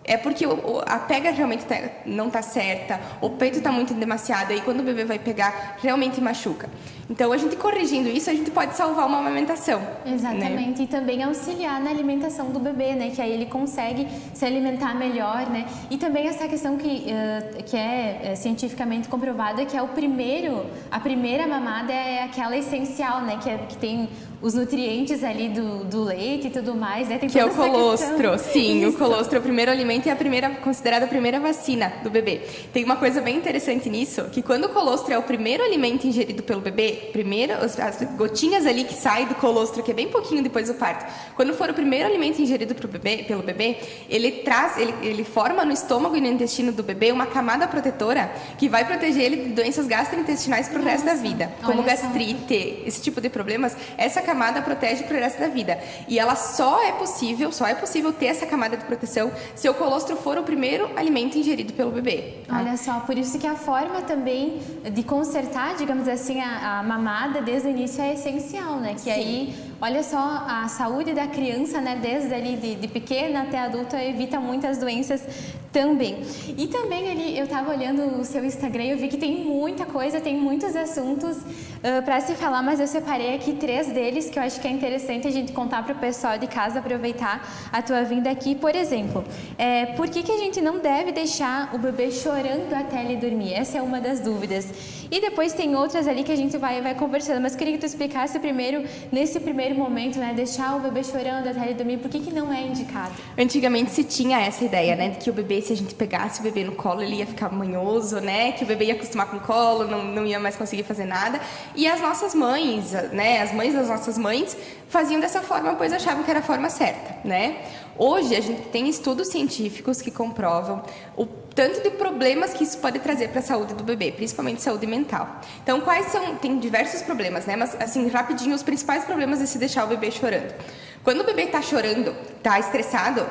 é porque a pega realmente não está certa, o peito está muito demasiado, e aí quando o bebê vai pegar, realmente machuca. Então, a gente corrigindo isso, a gente pode salvar uma amamentação. Exatamente, né? E também auxiliar na alimentação do bebê, né? Que aí ele consegue se alimentar melhor, né? E também essa questão que é cientificamente comprovada, que é a primeira mamada é aquela essencial, né? Que tem os nutrientes ali do leite e tudo mais, né? Tem que é o toda essa colostro, questão. sim. Isso. O colostro é o primeiro alimento e considerada a primeira vacina do bebê. Tem uma coisa bem interessante nisso, que quando o colostro é o primeiro alimento ingerido pelo bebê, as gotinhas ali que saem do colostro, que é bem pouquinho depois do parto, quando for o primeiro alimento ingerido pelo bebê, ele forma no estômago e no intestino do bebê uma camada protetora que vai proteger ele de doenças gastrointestinais pro resto da vida, como gastrite, esse tipo de problemas. Essa camada protege pro resto da vida. E ela só é possível ter essa camada de proteção se o colostro for o primeiro alimento ingerido pelo bebê. Tá? Olha só, por isso que a forma também de consertar, digamos assim, a mamada desde o início é essencial, né? Que aí, olha só, a saúde da criança, né? Desde ali de pequena até adulta, evita muitas doenças também. E também ali, eu estava olhando o seu Instagram e eu vi que tem muita coisa, tem muitos assuntos para se falar, mas eu separei aqui 3 deles que eu acho que é interessante a gente contar para o pessoal de casa, aproveitar a tua vinda aqui. Por exemplo, por que a gente não deve deixar o bebê chorando até ele dormir? Essa é uma das dúvidas. E depois tem outras ali que a gente vai conversando, mas queria que tu explicasse primeiro, nesse primeiro primeiro momento, né, deixar o bebê chorando até ele dormir, por que não é indicado? Antigamente se tinha essa ideia, né, de que o bebê, se a gente pegasse o bebê no colo, ele ia ficar manhoso, né, que o bebê ia acostumar com o colo, não ia mais conseguir fazer nada. E as nossas mães, né, as mães das nossas mães, faziam dessa forma, pois achavam que era a forma certa, né? Hoje, a gente tem estudos científicos que comprovam o tanto de problemas que isso pode trazer para a saúde do bebê, principalmente saúde mental. Então, quais são? Tem diversos problemas, né? Mas, assim, rapidinho, os principais problemas de se deixar o bebê chorando. Quando o bebê está chorando, está estressado,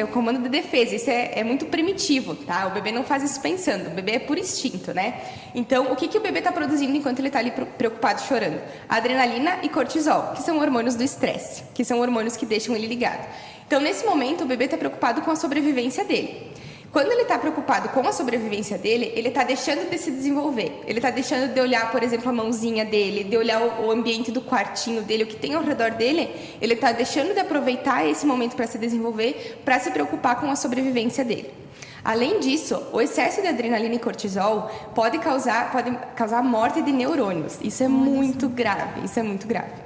o comando de defesa, isso é muito primitivo, tá? O bebê não faz isso pensando, o bebê é por instinto, né? Então, o que o bebê está produzindo enquanto ele está ali preocupado, chorando? Adrenalina e cortisol, que são hormônios do estresse, que são hormônios que deixam ele ligado. Então, nesse momento, o bebê está preocupado com a sobrevivência dele. Quando ele está preocupado com a sobrevivência dele, ele está deixando de se desenvolver. Ele está deixando de olhar, por exemplo, a mãozinha dele, de olhar o ambiente do quartinho dele, o que tem ao redor dele. Ele está deixando de aproveitar esse momento para se desenvolver, para se preocupar com a sobrevivência dele. Além disso, o excesso de adrenalina e cortisol pode causar a morte de neurônios. Isso é muito grave,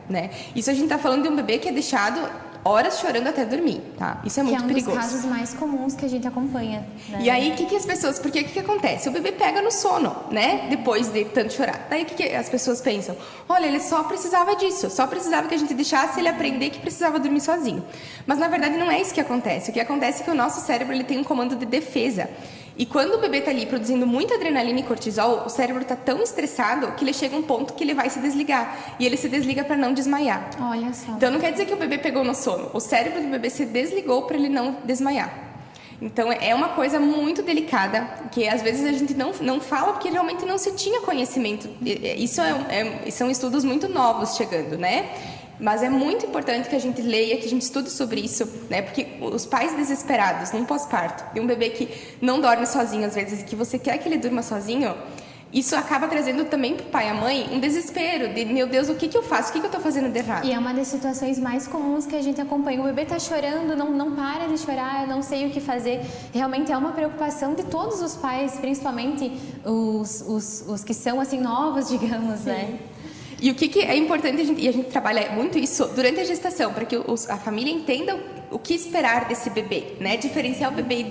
né? Isso a gente está falando de um bebê que é deixado horas chorando até dormir, tá? Isso é muito perigoso. Que é um dos casos mais comuns que a gente acompanha, né? E aí, o que as pessoas... Porque o que acontece? O bebê pega no sono, né? Depois de tanto chorar. Daí, o que as pessoas pensam? Olha, ele só precisava disso. Só precisava que a gente deixasse ele aprender que precisava dormir sozinho. Mas, na verdade, não é isso que acontece. O que acontece é que o nosso cérebro ele tem um comando de defesa. E quando o bebê está ali produzindo muita adrenalina e cortisol, o cérebro está tão estressado que ele chega a um ponto que ele vai se desligar. E ele se desliga para não desmaiar. Olha só. Então não quer dizer que o bebê pegou no sono. O cérebro do bebê se desligou para ele não desmaiar. Então é uma coisa muito delicada, que às vezes a gente não fala porque realmente não se tinha conhecimento. Isso são estudos muito novos chegando, né? Mas é muito importante que a gente leia, que a gente estude sobre isso, né? Porque os pais desesperados num pós-parto, de um bebê que não dorme sozinho às vezes, e que você quer que ele durma sozinho, isso acaba trazendo também para o pai e a mãe um desespero de, meu Deus, o que eu faço? O que eu estou fazendo de errado? E é uma das situações mais comuns que a gente acompanha. O bebê está chorando, não para de chorar, eu não sei o que fazer. Realmente é uma preocupação de todos os pais, principalmente os que são assim novos, digamos, Sim. né? E o que é importante, a gente trabalha muito isso durante a gestação, para que a família entenda o que esperar desse bebê, né? Diferenciar o bebê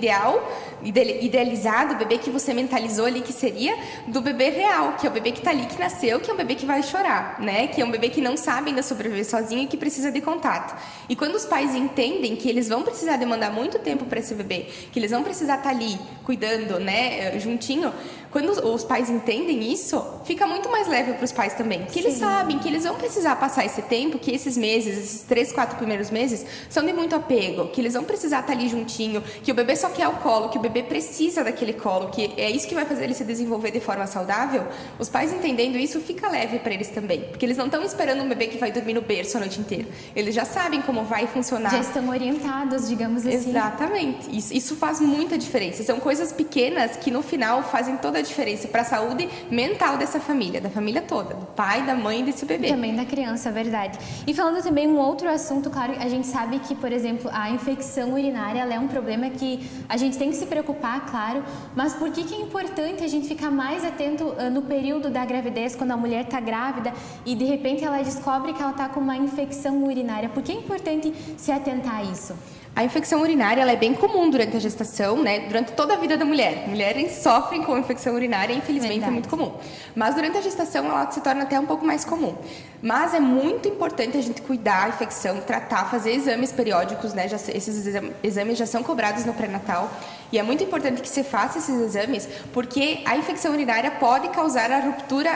idealizado, o bebê que você mentalizou ali que seria, do bebê real, que é o bebê que está ali, que nasceu, que é um bebê que vai chorar, né? Que é um bebê que não sabe ainda sobreviver sozinho e que precisa de contato. E quando os pais entendem que eles vão precisar demandar muito tempo para esse bebê, que eles vão precisar estar ali cuidando, né, juntinho, quando os pais entendem isso, fica muito mais leve para os pais também. Porque eles sabem que eles vão precisar passar esse tempo, que esses meses, esses 3, 4 primeiros meses, são de muito apego, que eles vão precisar estar ali juntinho, que o bebê só quer o colo, que o bebê precisa daquele colo, que é isso que vai fazer ele se desenvolver de forma saudável. Os pais entendendo isso, fica leve para eles também. Porque eles não estão esperando um bebê que vai dormir no berço a noite inteira. Eles já sabem como vai funcionar. Já estão orientados, digamos assim. Exatamente. Isso faz muita diferença. São coisas pequenas que no final fazem toda a diferença para a saúde mental dessa família, da família toda, do pai, da mãe e desse bebê. Também da criança, é verdade. E falando também um outro assunto, claro, a gente sabe que, por exemplo, a infecção urinária ela é um problema que a gente tem que se preocupar, claro, mas por que é importante a gente ficar mais atento no período da gravidez, quando a mulher está grávida e de repente ela descobre que ela está com uma infecção urinária? Por que é importante se atentar a isso? A infecção urinária ela é bem comum durante a gestação, né? Durante toda a vida da mulher. Mulheres sofrem com infecção urinária, infelizmente é muito comum. Mas durante a gestação ela se torna até um pouco mais comum. Mas é muito importante a gente cuidar da infecção, tratar, fazer exames periódicos, né? Esses exames já são cobrados no pré-natal. E é muito importante que você faça esses exames, porque a infecção urinária pode causar a ruptura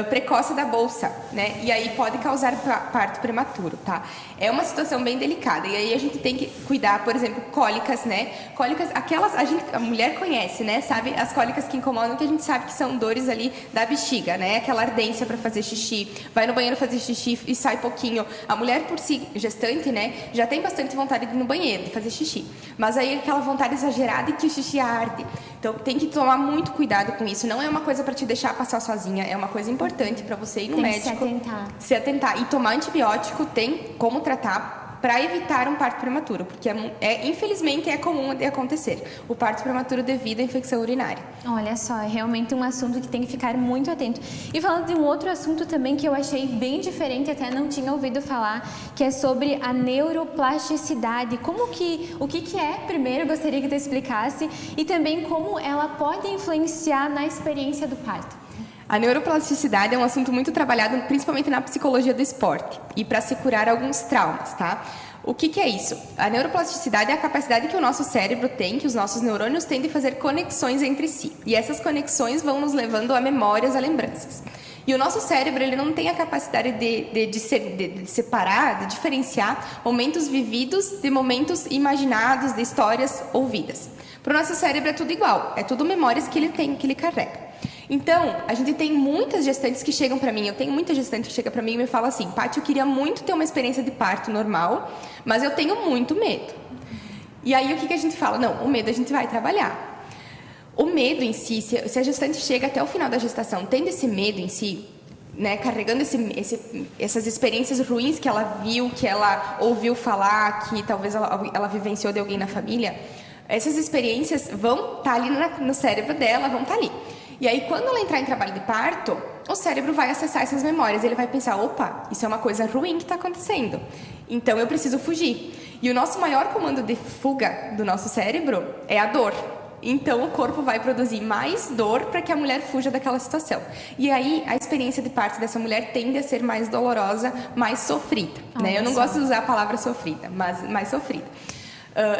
precoce da bolsa, né? E aí pode causar parto prematuro, tá? É uma situação bem delicada. E aí a gente tem que cuidar, por exemplo, cólicas, né? Cólicas, aquelas a mulher conhece, né? Sabe as cólicas que incomodam, que a gente sabe que são dores ali da bexiga, né? Aquela ardência para fazer xixi, vai no banheiro fazer xixi e sai pouquinho. A mulher por si gestante, né, já tem bastante vontade de ir no banheiro, de fazer xixi. Mas aí aquela vontade exagerada e que o xixi arde. Então tem que tomar muito cuidado com isso. Não é uma coisa para te deixar passar sozinha, é uma coisa importante para você ir no médico. Tem que se atentar. Se atentar. E tomar antibiótico tem como tratar para evitar um parto prematuro, porque infelizmente é comum de acontecer o parto prematuro devido à infecção urinária. Olha só, é realmente um assunto que tem que ficar muito atento. E falando de um outro assunto também que eu achei bem diferente, até não tinha ouvido falar, que é sobre a neuroplasticidade. O que é? Primeiro, gostaria que tu explicasse, e também como ela pode influenciar na experiência do parto. A neuroplasticidade é um assunto muito trabalhado, principalmente na psicologia do esporte, e para se curar alguns traumas, tá? O que é isso? A neuroplasticidade é a capacidade que o nosso cérebro tem, que os nossos neurônios têm de fazer conexões entre si. E essas conexões vão nos levando a memórias, a lembranças. E o nosso cérebro, ele não tem a capacidade de separar, de diferenciar momentos vividos de momentos imaginados, de histórias ouvidas. Para o nosso cérebro é tudo igual, é tudo memórias que ele tem, que ele carrega. Então, a gente tem muitas gestantes que chegam para mim, eu tenho muita gestante que chega para mim e me fala assim: Paty, eu queria muito ter uma experiência de parto normal, mas eu tenho muito medo. E aí o que a gente fala? Não, o medo a gente vai trabalhar. O medo em si, se a gestante chega até o final da gestação tendo esse medo em si, né, carregando essas experiências ruins que ela viu, que ela ouviu falar, que talvez ela vivenciou de alguém na família, essas experiências vão estar ali no cérebro dela, vão estar ali. E aí, quando ela entrar em trabalho de parto, o cérebro vai acessar essas memórias. Ele vai pensar: opa, isso é uma coisa ruim que está acontecendo. Então, eu preciso fugir. E o nosso maior comando de fuga do nosso cérebro é a dor. Então, o corpo vai produzir mais dor para que a mulher fuja daquela situação. E aí, a experiência de parto dessa mulher tende a ser mais dolorosa, mais sofrida. Né? Eu não gosto de usar a palavra sofrida, mas mais sofrida.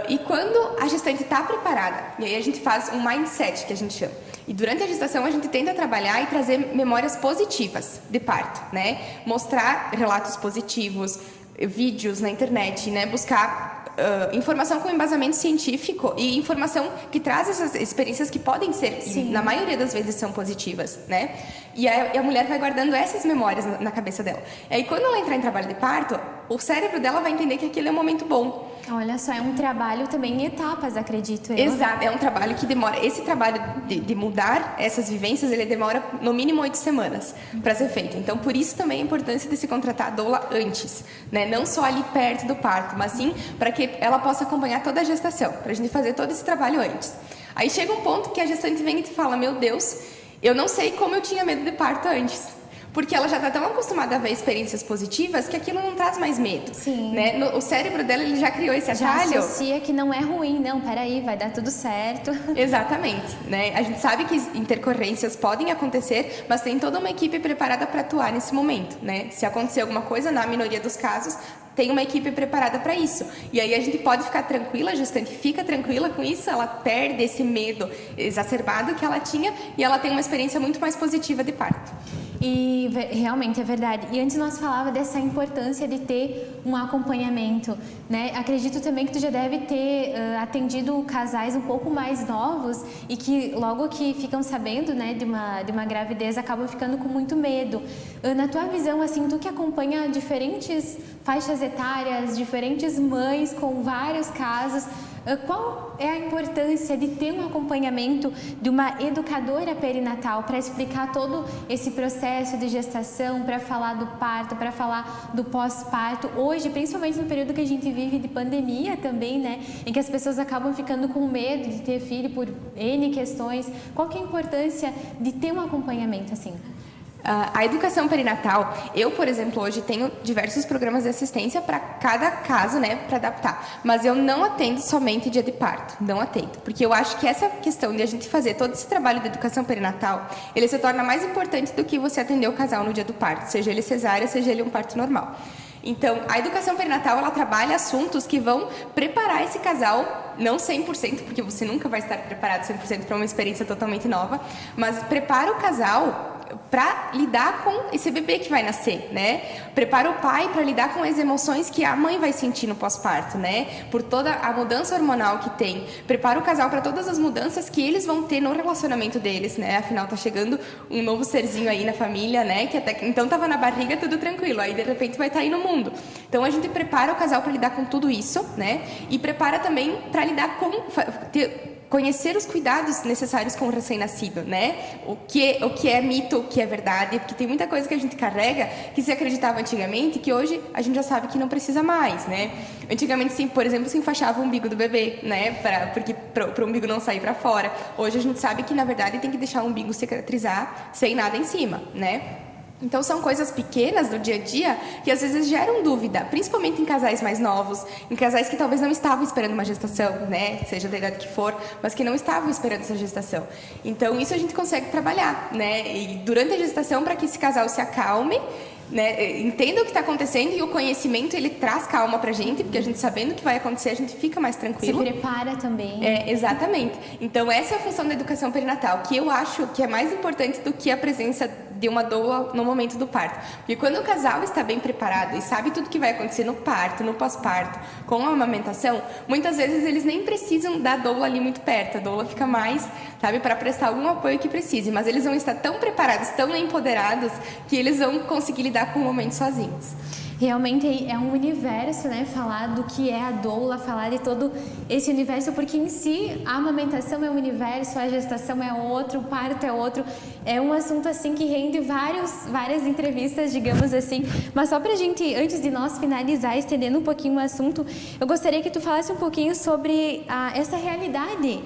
E quando a gestante está preparada, e aí a gente faz um mindset, que a gente chama. E durante a gestação a gente tenta trabalhar e trazer memórias positivas de parto, né? Mostrar relatos positivos, vídeos na internet, né? Buscar informação com embasamento científico e informação que traz essas experiências que podem ser, na maioria das vezes, são positivas, né? E a mulher vai guardando essas memórias na cabeça dela. E aí, quando ela entrar em trabalho de parto, o cérebro dela vai entender que aquilo é um momento bom. Olha só, é um trabalho também em etapas, acredito eu. Exato, é um trabalho que demora. Esse trabalho de mudar essas vivências, ele demora no mínimo 8 semanas para ser feito. Então, por isso também a importância de se contratar a doula antes, né? Não só ali perto do parto, mas sim para que ela possa acompanhar toda a gestação, para a gente fazer todo esse trabalho antes. Aí chega um ponto que a gestante vem e te fala: meu Deus, eu não sei como eu tinha medo de parto antes. Porque ela já está tão acostumada a ver experiências positivas que aquilo não traz mais medo. Sim. Né? O cérebro dela, ele já criou esse atalho. Já associa que não é ruim, não, peraí, vai dar tudo certo. Exatamente. Né? A gente sabe que intercorrências podem acontecer, mas tem toda uma equipe preparada para atuar nesse momento. Né? Se acontecer alguma coisa, na minoria dos casos, tem uma equipe preparada para isso. E aí a gente pode ficar tranquila, a gestante fica tranquila com isso, ela perde esse medo exacerbado que ela tinha e ela tem uma experiência muito mais positiva de parto. E realmente é verdade. E antes nós falava dessa importância de ter um acompanhamento, né? Acredito também que tu já deve ter atendido casais um pouco mais novos e que logo que ficam sabendo, né, de uma gravidez acabam ficando com muito medo. Na tua visão, assim, tu que acompanha diferentes faixas etárias, diferentes mães com vários casos, qual é a importância de ter um acompanhamento de uma educadora perinatal para explicar todo esse processo de gestação, para falar do parto, para falar do pós-parto? Hoje, principalmente no período que a gente vive de pandemia também, né, em que as pessoas acabam ficando com medo de ter filho por N questões. Qual que é a importância de ter um acompanhamento assim? A educação perinatal, eu, por exemplo, hoje tenho diversos programas de assistência para cada caso, né, para adaptar. Mas eu não atendo somente dia de parto, não atendo. Porque eu acho que essa questão de a gente fazer todo esse trabalho de educação perinatal, ele se torna mais importante do que você atender o casal no dia do parto, seja ele cesárea, seja ele um parto normal. Então, a educação perinatal, ela trabalha assuntos que vão preparar esse casal, não 100%, porque você nunca vai estar preparado 100% para uma experiência totalmente nova, mas prepara o casal para lidar com esse bebê que vai nascer, né? Prepara o pai para lidar com as emoções que a mãe vai sentir no pós-parto, né? Por toda a mudança hormonal que tem. Prepara o casal para todas as mudanças que eles vão ter no relacionamento deles, né? Afinal, tá chegando um novo serzinho aí na família, né? Que até então tava na barriga tudo tranquilo, aí de repente vai estar aí no mundo. Então a gente prepara o casal para lidar com tudo isso, né? E prepara também para lidar com conhecer os cuidados necessários com o recém-nascido, né? O que é mito, o que é verdade, porque tem muita coisa que a gente carrega que se acreditava antigamente, que hoje a gente já sabe que não precisa mais, né? Antigamente, sim, por exemplo, se enfaixava o umbigo do bebê, né? Para o umbigo não sair para fora. Hoje a gente sabe que, na verdade, tem que deixar o umbigo cicatrizar sem nada em cima, né? Então, são coisas pequenas do dia a dia que, às vezes, geram dúvida, principalmente em casais mais novos, em casais que talvez não estavam esperando uma gestação, né? Seja da idade que for, mas que não estavam esperando essa gestação. Então, isso a gente consegue trabalhar, né? E durante a gestação, para que esse casal se acalme, né, entenda o que está acontecendo, e o conhecimento ele traz calma para a gente, porque a gente sabendo o que vai acontecer, a gente fica mais tranquilo. Se prepara também. Exatamente. Então, essa é a função da educação perinatal, que eu acho que é mais importante do que a presença de uma doula no momento do parto. Porque quando o casal está bem preparado e sabe tudo que vai acontecer no parto, no pós-parto, com a amamentação, muitas vezes eles nem precisam da doula ali muito perto. A doula fica mais, sabe, para prestar algum apoio que precise, mas eles vão estar tão preparados, tão empoderados, que eles vão conseguir lidar com o momento sozinhos. Realmente é um universo, né? Falar do que é a doula, falar de todo esse universo, porque em si a amamentação é um universo, a gestação é outro, o parto é outro. É um assunto assim que rende várias entrevistas, digamos assim. Mas só pra gente, antes de nós finalizar, estendendo um pouquinho o assunto, eu gostaria que tu falasse um pouquinho sobre essa realidade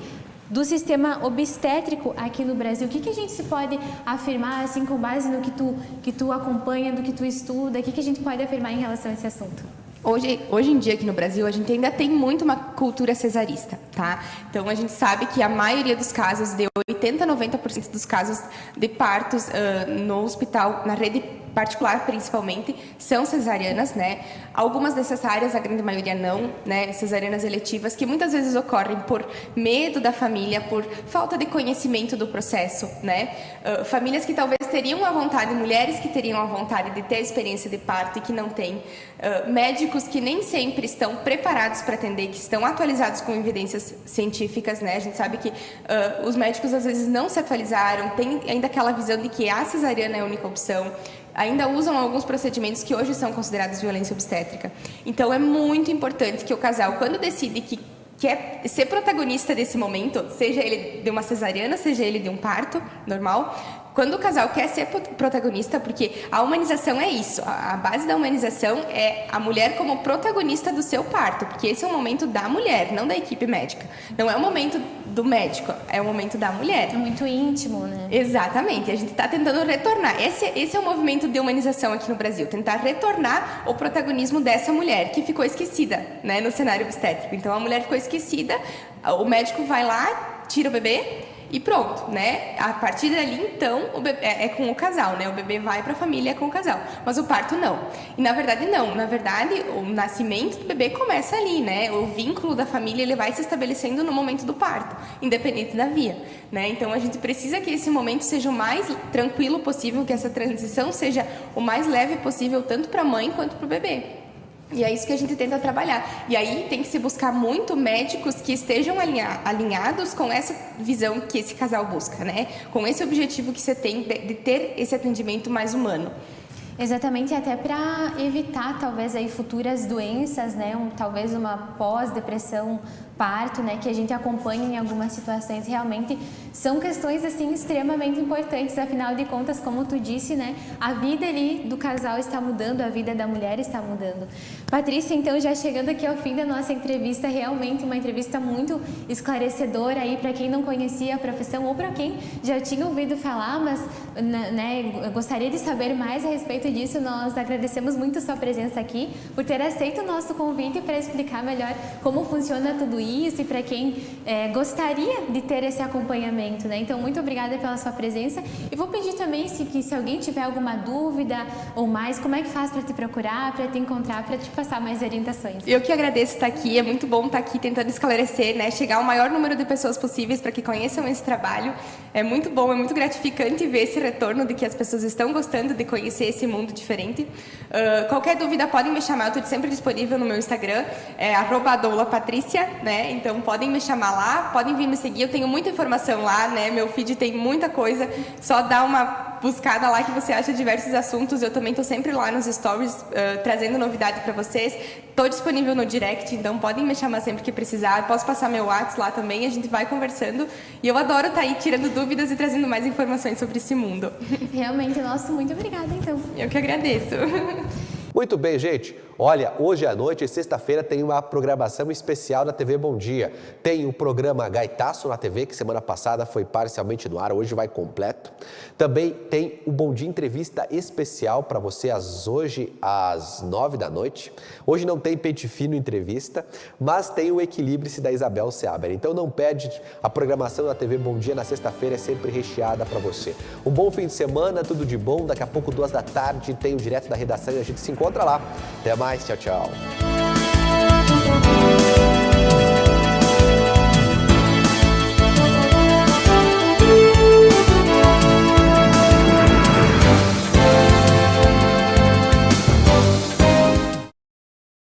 do sistema obstétrico aqui no Brasil. O que a gente se pode afirmar, assim, com base no que tu acompanha, do que tu estuda, o que a gente pode afirmar em relação a esse assunto? Hoje em dia, aqui no Brasil, a gente ainda tem muito uma cultura cesarista, tá? Então, a gente sabe que a maioria dos casos, de 80% a 90% dos casos de partos no hospital, na rede particular principalmente, são cesarianas, né? Algumas necessárias, a grande maioria não, né? Cesarianas eletivas, que muitas vezes ocorrem por medo da família, por falta de conhecimento do processo, né? Famílias que talvez teriam a vontade, mulheres que teriam a vontade de ter a experiência de parto e que não têm, médicos que nem sempre estão preparados para atender, que estão atualizados com evidências científicas, né? A gente sabe que os médicos às vezes não se atualizaram, tem ainda aquela visão de que a cesariana é a única opção, ainda usam alguns procedimentos que hoje são considerados violência obstétrica. Então, é muito importante que o casal, quando decide que quer ser protagonista desse momento, seja ele de uma cesariana, seja ele de um parto normal, quando o casal quer ser protagonista, porque a humanização é isso, a base da humanização é a mulher como protagonista do seu parto, porque esse é o momento da mulher, não da equipe médica. Não é o momento do médico, é o momento da mulher. É muito íntimo, né? Exatamente, a gente está tentando retornar. Esse é o movimento de humanização aqui no Brasil, tentar retornar o protagonismo dessa mulher, que ficou esquecida, né, no cenário obstétrico. Então, a mulher ficou esquecida, o médico vai lá, tira o bebê, e pronto, né? A partir dali, então, o bebê é com o casal, né? O bebê vai para a família com o casal. Mas o parto não. E na verdade não. Na verdade, o nascimento do bebê começa ali, né? O vínculo da família ele vai se estabelecendo no momento do parto, independente da via, né? Então a gente precisa que esse momento seja o mais tranquilo possível, que essa transição seja o mais leve possível, tanto para a mãe quanto para o bebê. E é isso que a gente tenta trabalhar. E aí tem que se buscar muito médicos que estejam alinhados com essa visão que esse casal busca, né? Com esse objetivo que você tem de ter esse atendimento mais humano. Exatamente, até para evitar talvez aí futuras doenças, né? Talvez uma pós-depressão, parto, né? Que a gente acompanha em algumas situações. Realmente são questões assim extremamente importantes. Afinal de contas, como tu disse, né? A vida ali do casal está mudando, a vida da mulher está mudando. Patrícia, então, já chegando aqui ao fim da nossa entrevista, realmente uma entrevista muito esclarecedora aí para quem não conhecia a profissão ou para quem já tinha ouvido falar, mas né, gostaria de saber mais a respeito disso. Nós agradecemos muito sua presença aqui, por ter aceito o nosso convite para explicar melhor como funciona tudo isso e para quem gostaria de ter esse acompanhamento, né? Então, muito obrigada pela sua presença e vou pedir também se alguém tiver alguma dúvida ou mais, como é que faz para te procurar, para te encontrar, para te passar mais orientações. Eu que agradeço estar aqui, é muito bom estar aqui tentando esclarecer, né? Chegar ao maior número de pessoas possíveis para que conheçam esse trabalho. É muito bom, é muito gratificante ver esse retorno de que as pessoas estão gostando de conhecer esse mundo diferente. Qualquer dúvida podem me chamar, eu estou sempre disponível no meu Instagram, @doulapatrícia, né? Então podem me chamar lá, podem vir me seguir, eu tenho muita informação lá, né? Meu feed tem muita coisa, só dá uma buscada lá que você acha diversos assuntos. Eu também estou sempre lá nos stories trazendo novidade para vocês. Estou disponível no direct, então podem me chamar sempre que precisar. Posso passar meu WhatsApp lá também, a gente vai conversando. E eu adoro estar aí tirando dúvidas e trazendo mais informações sobre esse mundo. Realmente, nossa, muito obrigada, então. Eu que agradeço. Muito bem, gente. Olha, hoje à noite, sexta-feira, tem uma programação especial da TV Bom Dia. Tem o programa Gaitaço na TV, que semana passada foi parcialmente no ar, hoje vai completo. Também tem o Bom Dia Entrevista especial para você hoje às 9 da noite. Hoje não tem Pente Fino Entrevista, mas tem o Equilibre-se da Isabel Seaber. Então não perde, a programação da TV Bom Dia na sexta-feira é sempre recheada para você. Um bom fim de semana, tudo de bom. Daqui a pouco, 2 da tarde, tem o Direto da Redação e a gente se encontra lá. Até mais, tchau, tchau.